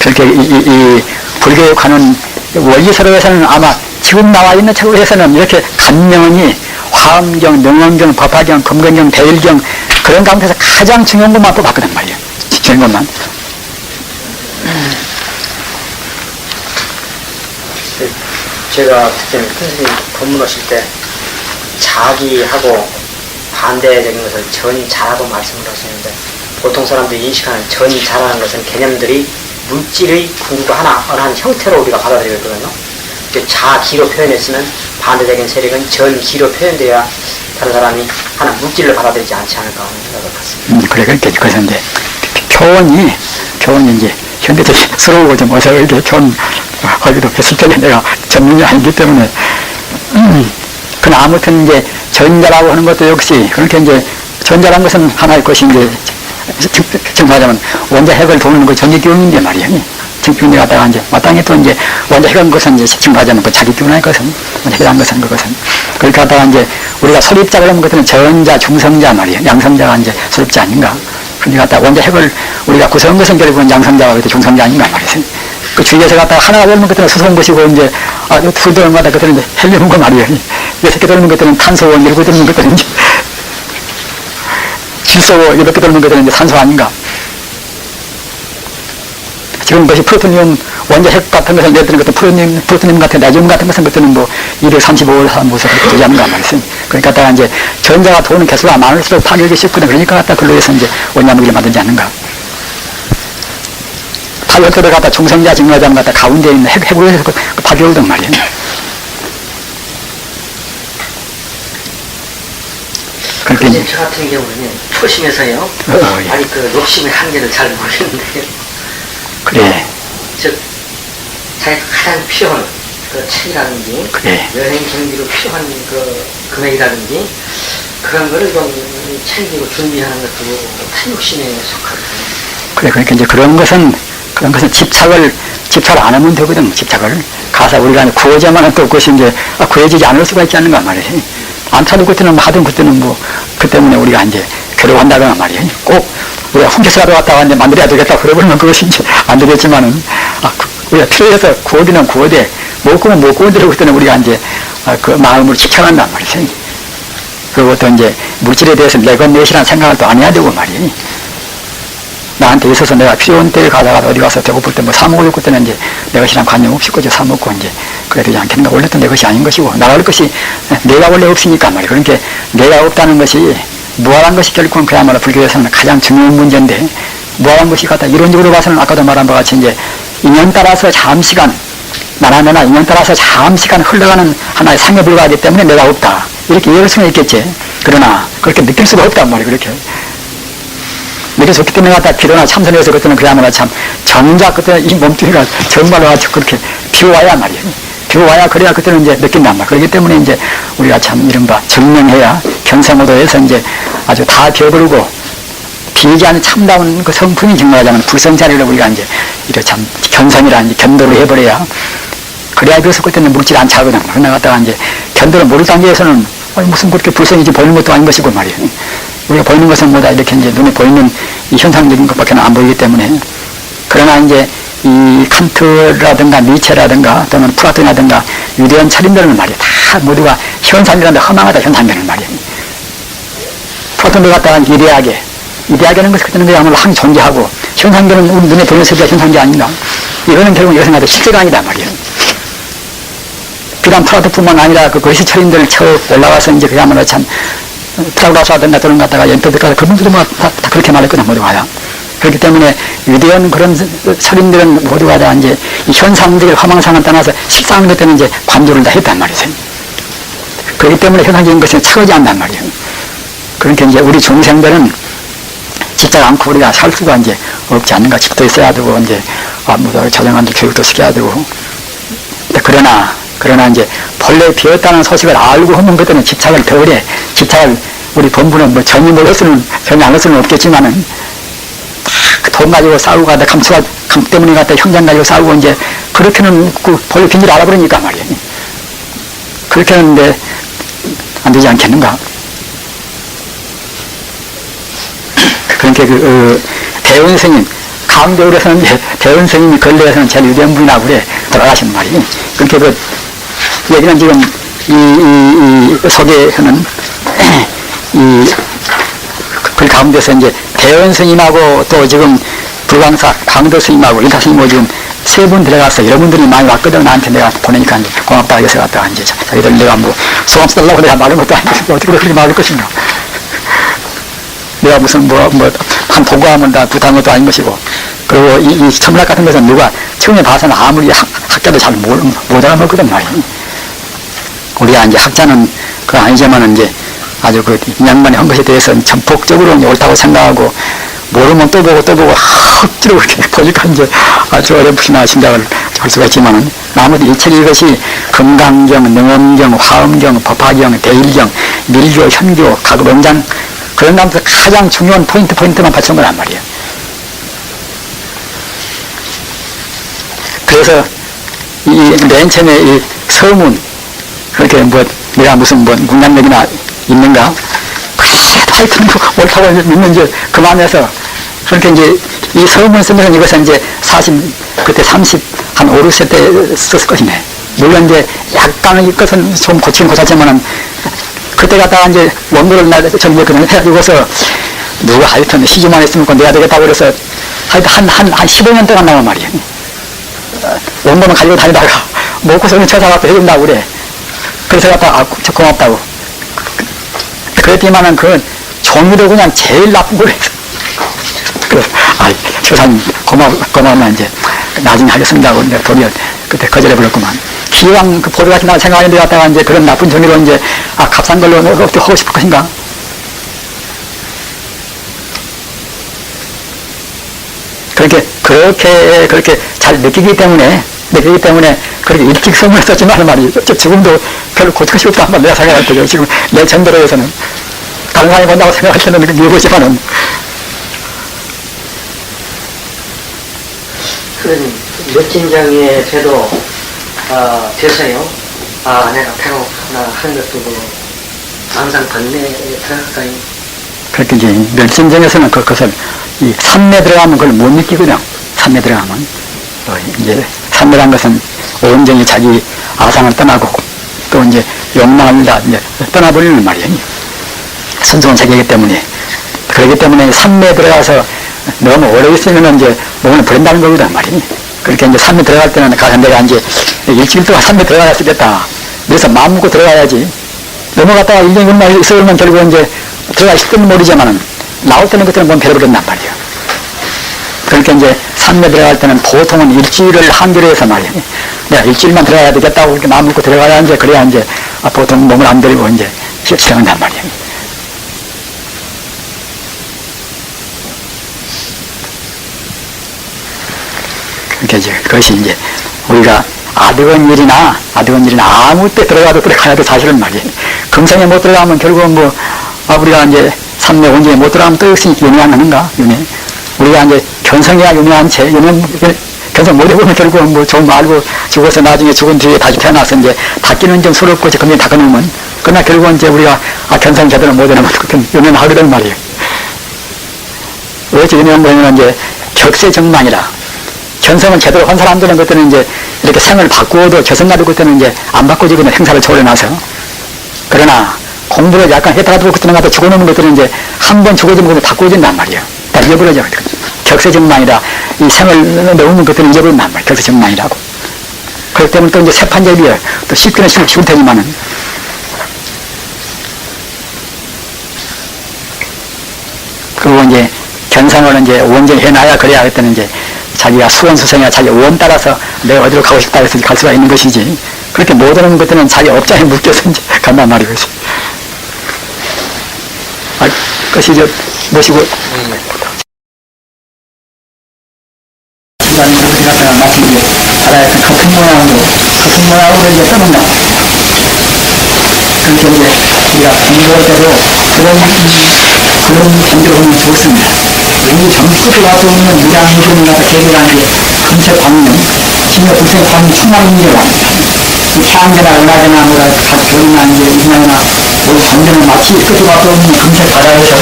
그렇게 이 불교육하는 원리서로에서는 아마 지금 나와 있는 책으로 해서는 이렇게 간명이 화엄경, 능엄경, 법화경, 금강경, 대일경 그런 가운데서 가장 중요한 것만 뽑았거든 말이에요. 중요한 것만. 제가 그때 선생님 법문하실 때 자기하고 반대적인 것을 전자라고 말씀을 하시는데 보통 사람들이 인식하는 전자라는 것은 개념들이 물질의 구도 어느 한 형태로 우리가 받아들이거든요. 자기로 표현했으면 반대적인 세력은 전기로 표현돼야 다른 사람이 하나 물질로 받아들이지 않지 않을까 하는 생각을 갖습니다. 그래, 그렇게. 그래서 이제 교원이 이제 현대적스러우고 좀 어색하게 교원하기도 했을 텐데 내가 전문이 아니기 때문에. 그러나 아무튼 이제 전자라고 하는 것도 역시 그렇게 이제 전자라는 것은 하나의 것이 이제 증거하자면 원자 핵을 도는 그 전기 기운인데 말이야. 증기운이 갖다가 이제 마땅히 또 이제 원자 핵은 것은 이제 증거하자면 그 자기 기운의 것은 원자 핵이라는 것은 그것은 그렇게 하다가 이제 우리가 설립자 그러면 그때는 전자, 중성자 말이야. 양성자가 이제 설립자 아닌가. 그러니까 갖다가 원자 핵을 우리가 구성한 것은 결국은 양성자가 그때 중성자 아닌가 말이야. 그 주위에서 갖다가 하나가 되면 그때는 수소인 것이고 이제 둘 들어오는 거 갖다가 그때는 이제 헬륨인 거 말이야. 여섯 개 들어오는 것들은 탄소고 일곱 개 들어오는 것들은 이제 질소고 여덟 개 들어오는 것들은 이제 산소 아닌가. 지금 그것이 프로토늄 원자 핵 같은 것을 내드는 것도 프로토늄 같은 나지움 같은 것은 그때는 뭐 235를 사무소 그렇게 되지 않는가 말이지. 그러니까 갖다가 이제 전자가 도는 개수가 많을수록 파괴하기 쉽거든. 그러니까 갖다 글로 해서 이제 원자무기를 만들지 않는가. 파괴를 갖다 중성자 증거하자면 갖다 가운데 있는 핵으로 해서 파괴하던 말이에요. 그런데 저 같은 경우는 초심에서요. 예. 아니 그 욕심의 한계를 잘 모르겠는데요. 그래. 즉 자기가 가장 필요한 그 책이라든지 그래. 여행 경비로 필요한 그 금액이라든지 그런 거를 좀 챙기고 준비하는 것도 탐욕심에 속하거든요. 그래, 그러니까 이제 그런 것은 집착을 안 하면 되거든, 집착을. 가서 우리가 구호자만 하면 또 그것이 이제 구해지지 않을 수가 있지 않는가 말이에요. 안 타도 그때는 하든 그때는 뭐, 그 때문에 우리가 이제 괴로워한다거나 말이에요. 꼭 우리가 훔쳐서라도 갔다가 이제 만들어야 되겠다 그러면 그것이 이제 안 되겠지만은, 우리가 필요해서 구호되는 구호대, 못 구면 못 구원대로 그때는 우리가 이제 그 마음으로 집착한단 말이죠. 그리고 또 이제 물질에 대해서 내건 넷이라는 생각을 또 안 해야 되고 말이에요. 나한테 있어서 내가 필요한 때에 가다가 어디 가서 배고플 때 뭐 사먹을 때는 이제 내 것이랑 관념 없이 그저 사먹고 이제 그래야 되지 않겠는가. 원래 또 내 것이 아닌 것이고 나갈 것이 내가 원래 없으니까 말이에요. 그러니까 내가 없다는 것이 무한한 것이 결국은 그야말로 불교에서는 가장 중요한 문제인데 무한한 것이 갖다 이론적으로 봐서는 아까도 말한 바와 같이 이제 인연 따라서 잠시간 나나 인연 따라서 잠시간 흘러가는 하나의 상에 불과하기 때문에 내가 없다. 이렇게 이해할 수는 있겠지. 그러나 그렇게 느낄 수가 없단 말이에요. 그렇게. 느낄 수 없기 때문에 갖다 기도나 참선해서 그때는 그야말로 참 정작 그때는 이 몸뚱이가 정말로 아주 그렇게 비워와야 말이에요. 비워와야 그래야 그때는 이제 느낀단 말이에요. 그렇기 때문에 이제 우리가 참 이른바 증명해야 견성호도에서 이제 아주 다 비워버리고 비지 않은 참다운 그 성품이 증명하자면 불성자리를 우리가 이제 이렇게 참 견성이라 이제 견도를 해버려야 그래야 비로소 그때는 물질 안 차거든. 그러나 갖다가 이제 견도를 모를 단계에서는 무슨 그렇게 불성이지 보이는 것도 아닌 것이고 말이에요. 우리가 보이는 것은 뭐다 이렇게 이제 눈에 보이는 이 현상적인 것밖에 안 보이기 때문에 그러나 이제 이 칸트라든가 니체라든가 또는 플라톤이라든가 유대한 철인들은 말이에요. 다 모두가 현상이라는데 허망하다 현상들은 말이에요. 플라톤을 갖다가 이데하게는 것이 그때는 그야말로 항 존재하고 현상들은 우리 눈에 보이는 세계가 현상이 아닌가. 이거는 결국 이것은 아주 실제가 아니다 말이에요. 비단 플라톤뿐만 아니라 그 거시 철인들 쳐 올라가서 이제 그야말로 참 피타고라스라든가 또는 갖다가 엔토드가 그분들도 다 그렇게 말했거든 모두가. 그렇기 때문에 위대한 그런 철인들은 모두가 다 이제 이 현상적인 화망상을 떠나서 식상한 것 때문에 이제 관조를 다 했단 말이죠. 그렇기 때문에 현상적인 것은 차오지 않단 말이에요. 그러니까 이제 우리 중생들은 집착 않고 우리가 살 수가 이제 없지 않는가. 집도 있어야 되고 이제 모두 자정한도 교육도 시켜야 되고. 그러나 이제 본래 비었다는 소식을 알고 하는 것들은 집착을 덜해. 집착을 우리 본부는 뭐 전혀 안 할 수는 없겠지만은 다 돈 가지고 싸우고 가다 감 때문에 갔다 형장 가지고 싸우고 이제 그렇게는 그 본래 빈줄 알아버리니까 말이에요. 그렇게 하는데 안 되지 않겠는가? 그러니까 대원 스님, 강대울에서는 대원 스님이 근래에서는 제일 유대한 분이라고 그래 돌아가신 말이에요. 그렇게 그 얘기는 지금 이 속에서는 그 가운데서 이제 대원 스님하고 또 지금 불광사 강도 스님하고 일타 스님하고 지금 세 분 들어가서 여러분들이 많이 왔거든. 나한테 내가 보내니까 이제 고맙다 해서 갔다가 이제 자기들 내가 뭐 소감 써달라고 내가 말한 것도 아니고 어떻게 그렇게 말할 것인가. 내가 무슨 한 도구하면 다 부탁한 것도 아닌 것이고, 그리고 이 천문학 같은 것은 누가 처음에 봐서는 아무리 학자도 잘 못 알아먹거든 말이야. 우리가 이제 학자는 그거 아니지만은 이제 아주 그 양반이 한 것에 대해서 전폭적으로 옳다고 생각하고, 모르면 또 보고 억지로 그렇게 보니까 이제 아주 어렴풋이나 짐작을 할 수가 있지만은, 나머지 일체 이것이 금강경, 능엄경, 화엄경, 법화경, 대일경, 밀교, 현교, 가급원장, 그런 다음에 가장 중요한 포인트만 받친 거란 말이에요. 그래서 맨 처음에 이 서문, 그렇게 내가 무슨 문장력이나 있는가? 그래도 하여튼 옳다고 믿는 이제 그만해서, 그렇게 이제 이 서문 쓰면서 이것은 이제 그때 한 5, 6세 때 썼을 것이네. 물론 이제 약간의 것은 좀 고치긴 고쳤지만은, 그때 갔다가 이제 원고를 정리했거든요. 해가지고서 누가 하여튼 시주만 했으면 내야 되겠다고 그래서 하여튼 한 15년 동안 나온 말이에요. 원고는 가지고 다니다가 먹고서는 처사갖고 해준다고 그래. 그래서 갖다가 고맙다고. 그랬더니만은 그 종이도 그냥 제일 나쁜 걸 해서. 그래서 처사님 고마우면 이제 나중에 하겠습니다 하고 내가 도리어 그때 거절해버렸구만. 기왕 그 보도같이 나 생각하는데 갔다가 이제 그런 나쁜 종이로 이제 값싼 걸로 어떻게 하고 싶을 것인가? 그렇게 잘 느끼기 때문에 그렇게 일찍 선물을 썼지만 말이죠. 지금도 별로 고치고 싶다 한번 내가 생각할 때요. 지금 내 정도로에서는 다른 사람이 본다고 생각할 때는 미루지만은. 그런 멋진 장에 돼도 돼서요. 내가 배고프나 하는 것도 항상 번뇌에 들어가까이. 그렇게 이제 멸진정에서는 그것을 이 산내 들어가면 그걸 못 느끼거든요. 산내 들어가면 이제 산내란 것은 온전히 자기 아상을 떠나고 또 이제 욕망을 다 이제 떠나버리는 말이에요. 순수한 세계이기 때문에. 그렇기 때문에 산내에 들어가서 너무 오래 있으면 이제 몸을 버린다는 거거든 말이에요. 그렇게 이제 산에 들어갈 때는 가서 내가 이제 일주일 동안 산에 들어가야 쓰겠다. 그래서 마음 먹고 들어가야지. 넘어갔다가 1년 6년 있으면 결국 이제 들어갈 때는 모르지만은 나올 때는 그때는 몸 베려버린단 말이에요. 그러니까 이제 산에 들어갈 때는 보통은 일주일을 한결에 해서 말이에요. 내가 일주일만 들어가야 되겠다고 그렇게 마음 먹고 들어가야 이제 그래야 이제 보통 몸을 안 버리고 이제 실천한단 말이에요. 그러니까 이제 그것이 이제 우리가 아득한 일이나 아무 때 들어가도 들어가야 돼 사실은 말이에요. 금성에 못 들어가면 결국은 우리가 이제 삼매 원전에 못 들어가면 또 역시 윤회하는가? 윤회. 우리가 이제 견성해야 윤회한 채, 견성 못 해보면 결국은 좀 알고 죽어서 나중에 죽은 뒤에 다시 태어나서 이제 닦기는 좀 서럽고 이제 금방 닦아놓으면, 그러나 결국은 이제 우리가 견성 제대로 못 해놓으면 그렇게 윤회는 하거든 말이에요. 왜 윤회한 거냐면 이제 격세정망이라. 견성은 제대로 한 사람들은 그때는 이제 이렇게 생을 바꾸어도 저승나도 그때는 이제 안 바꿔지거든요. 행사를 초월해놔서. 그러나 공부를 약간 했다가도 그때는 가서 죽어놓는 것들은 이제 한 번 죽어지면 그때 바꿔진단 말이에요. 다 잊어버려져. 격세정망이라. 이 생을 넣으면 그때는 잊어버린단 말이에요. 격세정망이라고. 그렇기 때문에 또 이제 세판제비에 또 쉽기는 쉬울 테지만은. 그리고 이제 견성을 이제 온전히 해놔야 그래야 그때는 이제 자기가 수원수생이야 자기 원 따라서 내가 어디로 가고 싶다 해서 갈 수가 있는 것이지. 그렇게 못 오는 것들은 자기 업장에 묶여서 이제 간단 말이겠지. 그것이 뭐시고. 시간이 어디 갔다가 마치 이제 바다에서 같은 모양으로 이제 떠는다. 그렇게 이제 우리가 공부할 때도 그런 관계로 보면 좋습니다. 우리 전국에 와서 오는 무량이들을 갖다 계획한 게 금세 광명, 진짜 금세 광 천만인이라 이 태양계나 은하계나 뭐라 각 별이나 이제 인양이나 뭐 관계는 마치 끝에 와서 오는 금세 바다에서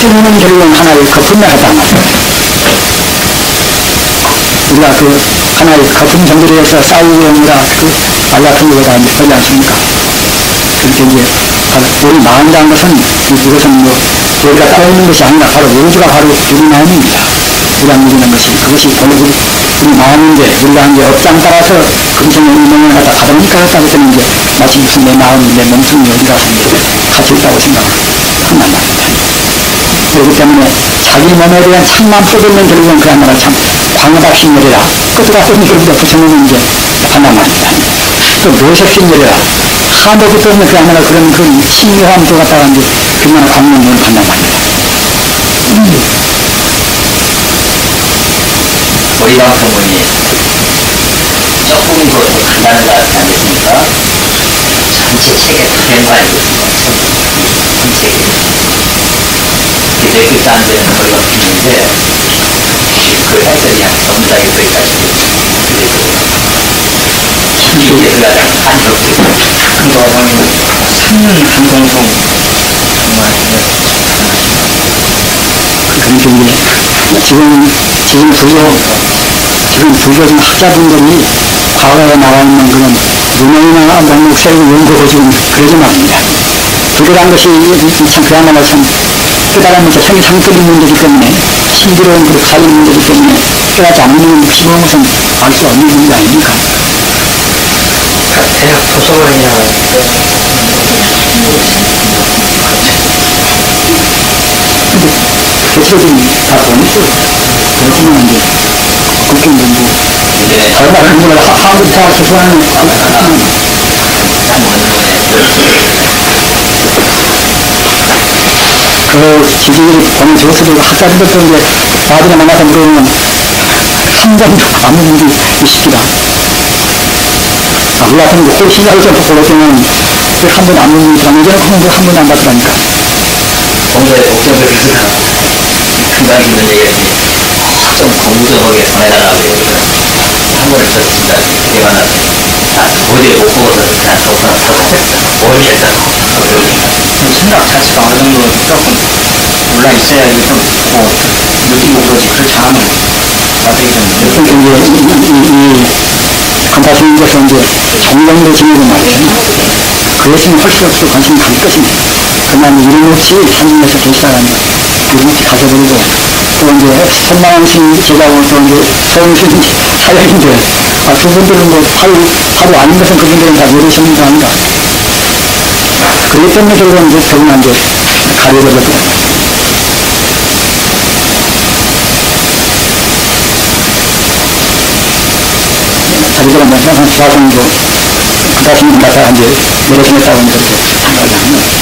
뜨는 결론 하나의 거품이었단 말이에요. 우리가 그 하나의 거품 정도에서 쌓이고 온다 그 말 같은 거다 그러지 않습니까? 그렇게 이제 우리 마음이라는 것은 이것은 뭐 우리가 떠있는 것이 아니라 바로 우주가 바로 우리 마음입니다. 우량물이라는 것이 그것이 본래 우리 마음인데 우리가 이제 업장 따라서 금생의 운명을 갖다 받으니까 했다고 했더니 이제 마치 무슨 내 마음이 내 몸뚱이 어디 가서 이제 갇혀 있다고 생각한단 말입니다. 그렇기 때문에 자기 몸에 대한 참만 쏟아내는 결국은 그야말로 참 광업없이 내려라 끝으로 가서는 결국에 부처님은 이제 한단 말입니다. 또 무엇없이 내려라 하늘도 때문에 그야말로 그런 신묘함도 갖다가 이제 그만 광명을 한단 말입니다. 우리 방송문이 조금 더 간단한 것 같지 않겠습니까? 전체 책에 된 있습니다. 전체에. 몇 글자 안 되는 머리가 붙이는데 그 해설이 한 전부 다 여기까지 이게 들어가서 안타깝고 그거 보면 3년 한동성 정말 그런 게 지금 불교 좀 학자분들이 과거에 나와 있는 그런 유명이나 목사의 연구고 지금 그러지 말입니다. 불교라는 것이 참 그야말로 참 깨달으면서 상처린 문제이기 때문에 신비로운 그 가진 문제이기 때문에 깨닫지 않는 필요한 것은 알 수 없는 문제 아닙니까? 대학 도서관이나 교수들이 다 보냈죠. 그렇지만 이제 국경도 뭐 얼마나 공부를 한국 대학 교수하는 그 지지율이 보는 교수들 학자들도 이제 나중에 만나서 물어보면 한 번도 아무 문제 있으시다. 우리 같은 거 신학을 좀 보고서는 한 번 아무 문제 있으면 이제는 한 번도 안 받더라니까. 공부에 복잡을 비슷한 금방 있는 얘기지 좀 공부적하게 전해달라고 한 번을 저 진짜 대만은 도저히 못 보고서 그냥 저거는 모르겠다고 생각 자체가 어느 정도 조금 올라 있어야지 좀 느끼고 그러지 그렇지 않으면 나중에 좀 이제 건파스님께서 이제 정정도 지내고 말이죠. 그랬으면 훨씬 없어 관심이 갈 것입니다. 그만 이름없이 하늘에서 계시다가는 이름없이 가셔버리고 또 이제 선망한 스님 제자고 또 이제 서울스님 사역인데 두 분들은 뭐 하루 아닌 것은 그분들은 다 모르시는 거 아닌가. 그렇기 때문에 결국은 이제 저분은 이제 가려버렸거든요. 자기들은 뭐 항상 수학원도 그다음에 가서 이제 내려주겠다고 이렇게 생각을 하는 거예요.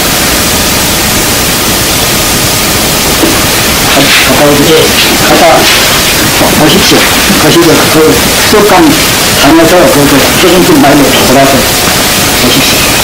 갔다 보십시오. 거시고 그 수업관 다녀서 그 해진길 말로 돌아서 보십시오.